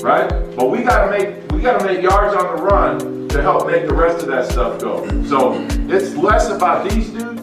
Right? But we gotta make yards on the run to help make the rest of that stuff go. So it's less about these dudes.